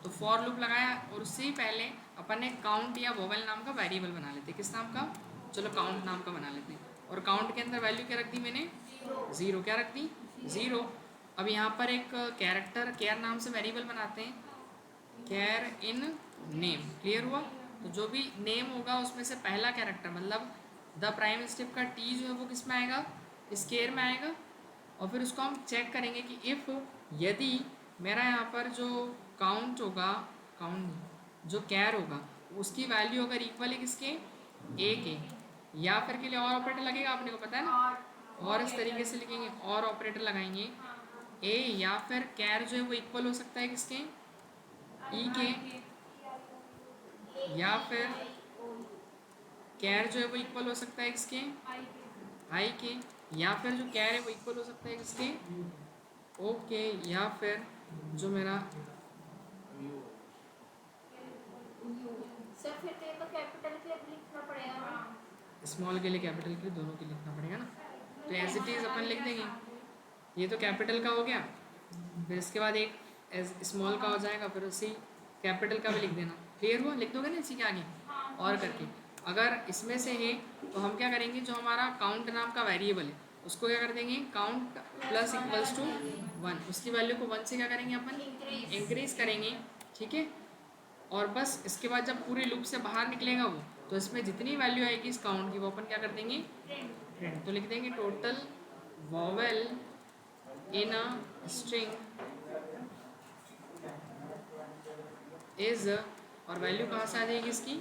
तो फॉर लूप लगाया, और उससे ही पहले अपन ने काउंट या वोवेल नाम का वेरिएबल बना लेते। किस नाम का, चलो काउंट नाम का बना लेते हैं। और काउंट के अंदर वैल्यू क्या रख दी मैंने, 0। क्या रख दी, 0। अब यहाँ पर एक कैरेक्टर केयर नाम से वेरिएबल बनाते हैं, केयर इन नेम। क्लियर हुआ? तो जो भी नेम होगा उसमें से पहला कैरेक्टर, मतलब द प्राइम स्टेप का टी जो है वो किस में आएगा, स्केयर में आएगा। और फिर उसको हम चेक करेंगे कि इफ़, यदि मेरा यहाँ पर जो काउंट होगा, काउंट जो कैर होगा, उसकी वैल्यू अगर इक्वल है किसके, ए के, या फिर के लिए और ऑपरेटर लगेगा, आपने को पता है ना, और इस तरीके से लिखेंगे, और ऑपरेटर लगाएंगे, ए या फिर कैर जो है वो इक्वल हो सकता है किसके, ई के, या फिर कैर जो है वो इक्वल हो सकता है किसके, आई के, या फिर जो कैर है वो इक्वल हो सकता है किसके, ओके, या फिर जो मेरा सर फिर तो ये तो कैपिटल के लिए भी लिखना पड़ेगा ना। स्मॉल के लिए कैपिटल के लिए दोनों के लिए लिखना पड़ेगा ना, तो एज इट इज़ अपन लिख देंगे। ये तो कैपिटल का हो गया, फिर इसके बाद एक एज स्मॉल का हो जाएगा, फिर उसी कैपिटल का भी लिख देना। क्लियर हुआ? लिख दोगे ना इसी के आगे और करके। अगर इसमें से है तो हम क्या करेंगे, जो हमारा काउंट नाम का वेरिएबल है उसको क्या कर देंगे, काउंट प्लस इक्वल्स टू 1, उसकी वैल्यू को 1 से क्या करेंगे अपन, इंक्रीज करेंगे। ठीक है, और बस इसके बाद जब पूरे लूप से बाहर निकलेगा वो, तो इसमें जितनी वैल्यू आएगी इस काउंट की वो अपन क्या कर देंगे, प्रिंट। तो लिख देंगे total vowel in a string is, और वैल्यू कहाँ से आ जाएगी इसकी,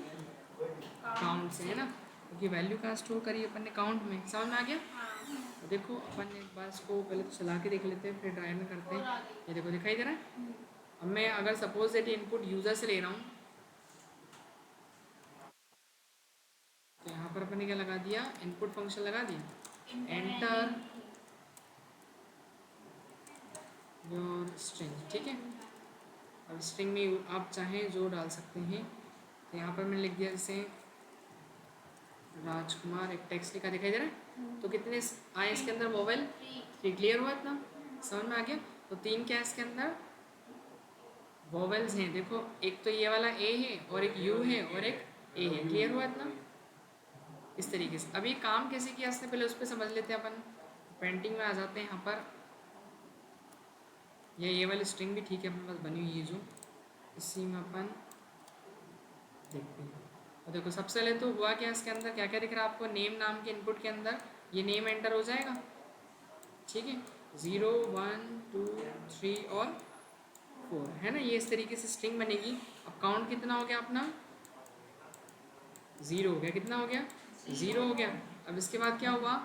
काउंट से, है ना, क्योंकि वैल्यू कहाँ स्टोर करी अपन ने, काउंट में। समझ में आ गया? तो देखो अपन एक बार इसको पहले तो चला के देख लेते हैं, फिर ड्राइव में करते हैं। ये देखो दिखाई दे रहा है। अब मैं अगर सपोज दैट इनपुट यूज़र से ले रहा हूँ, तो यहाँ पर अपन ने क्या लगा दिया, इनपुट फंक्शन लगा दिया, एंटर योर स्ट्रिंग। ठीक है, अब स्ट्रिंग में आप चाहें जो डाल सकते हैं, तो यहाँ पर मैंने लिख दिया जैसे राजकुमार, एक टेक्स्ट लिखा दिखाई दे रहा है। तो कितने आए इसके अंदर, वोवेल 3। क्लियर हुआ इतना? समझ में आ गया? तो 3 क्या है इसके अंदर, वोवेल्स हैं। देखो एक तो ये वाला ए है, और एक यू है, और एक ए है। क्लियर हुआ इतना? इस तरीके से। अभी काम कैसे किया इससे पहले उस पर समझ लेते हैं अपन। पेंटिंग में आ जाते हैं यहाँ पर। ये वाली स्ट्रिंग भी ठीक है अपने पास बनी हुई है जो, इसी में अपन देखते हैं। और देखो सबसे पहले तो हुआ क्या, इसके अंदर क्या क्या दिख रहा है आपको, नेम नाम के इनपुट के अंदर ये नेम एंटर हो जाएगा। ठीक है, 0 1 2 3 और 4, है ना, ये इस तरीके से स्ट्रिंग बनेगी। अब काउंट कितना हो गया अपना, 0 हो गया। कितना हो गया, 0 हो गया। अब इसके बाद क्या हुआ,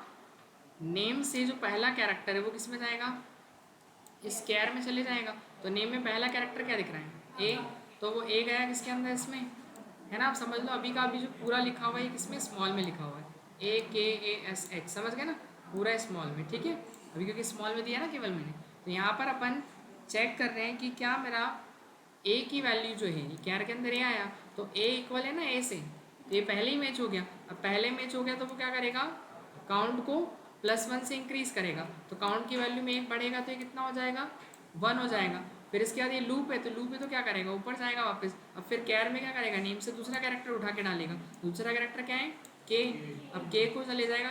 नेम से जो पहला कैरेक्टर है वो किस में जाएगा, इस कैर में चले जाएगा। तो नेम में पहला कैरेक्टर क्या दिख रहा है, ए, तो वो ए गया किसके अंदर, इसमें, है ना। आप समझ लो अभी का अभी जो पूरा लिखा हुआ है किसमें, स्मॉल में लिखा हुआ है, AKASH, समझ गए ना, पूरा स्मॉल में। ठीक है, अभी क्योंकि स्मॉल में दिया ना केवल मैंने, तो यहाँ पर अपन चेक कर रहे हैं कि क्या मेरा ए की वैल्यू जो है, ये कैर के अंदर ए आया, तो ए इक्वल है ना ए से, तो ये पहले ही मैच हो गया। अब पहले मैच हो गया तो वो क्या करेगा, काउंट को +1 से इंक्रीज करेगा। तो काउंट की वैल्यू में 1 बढ़ेगा तो ये कितना हो जाएगा, 1 हो जाएगा। फिर इसके बाद ये लूप है, तो लूप है तो क्या करेगा, ऊपर जाएगा वापस। अब फिर कैर में क्या करेगा, नेम से दूसरा कैरेक्टर उठा के डालेगा। दूसरा कैरेक्टर क्या है, के। अब के को चले जाएगा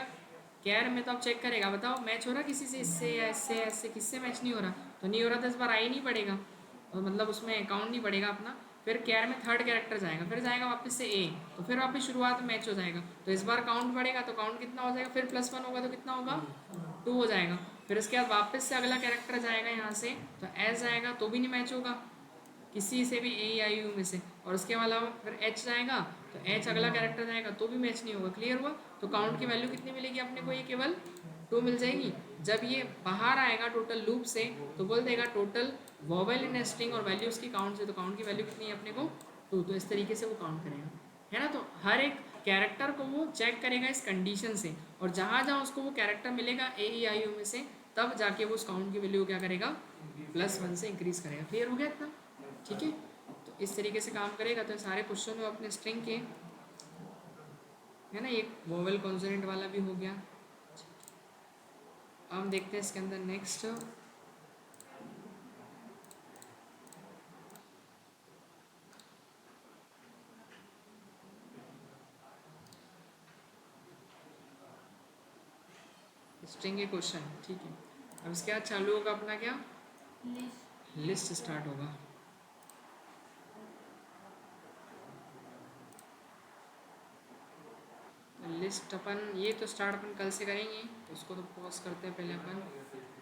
कैर में, तो अब चेक करेगा, बताओ मैच हो रहा किसी से, इससे या इससे या इससे, किससे मैच नहीं हो रहा, तो नहीं हो रहा तो इस बार आ ही नहीं पड़ेगा, और मतलब उसमें अकाउंट नहीं पड़ेगा अपना। फिर कैर में थर्ड कैरेक्टर जाएगा, फिर जाएगा वापस से ए, तो फिर वापस शुरुआत में मैच हो जाएगा। तो इस बार काउंट बढ़ेगा, तो काउंट कितना हो जाएगा, फिर +1 होगा तो कितना होगा, 2 हो जाएगा। फिर उसके बाद वापस से अगला कैरेक्टर जाएगा यहाँ से, तो एस जाएगा तो भी नहीं मैच होगा किसी से भी, ए आई यू में से। और उसके अलावा फिर एच जाएगा, तो एच अगला कैरेक्टर जाएगा तो भी मैच नहीं होगा। क्लियर हुआ? तो काउंट की वैल्यू कितनी मिलेगी अपने को, ये केवल 2 मिल जाएगी। जब ये बाहर आएगा टोटल लूप से, तो बोल देगा टोटल वॉवेल इन स्ट्रिंग, और वैल्यू उसकी काउंट से, तो काउंट की वैल्यू कितनी है अपने को, 2। तो इस तरीके से वो काउंट करेगा, है ना। तो हर एक कैरेक्टर को वो चेक करेगा इस कंडीशन से, और जहाँ जहाँ उसको वो कैरेक्टर मिलेगा AEIO में से, तब जाके वो उस काउंट की वैल्यू क्या करेगा, +1 से इंक्रीज करेगा। क्लियर हो गया इतना? ठीक है, तो इस तरीके से काम करेगा। तो सारे क्वेश्चन हो अपने स्ट्रिंग के, है ना। एक वोवेल कॉन्सोनेंट वाला भी हो गया। अब हम देखते हैं इसके अंदर नेक्स्ट, स्ट्रिंग के क्वेश्चन। ठीक है, अब इसके बाद चालू होगा अपना क्या, लिस्ट स्टार्ट होगा। लिस्ट अपन ये तो स्टार्ट अपन कल से करेंगे, तो उसको तो पॉज करते हैं पहले अपन।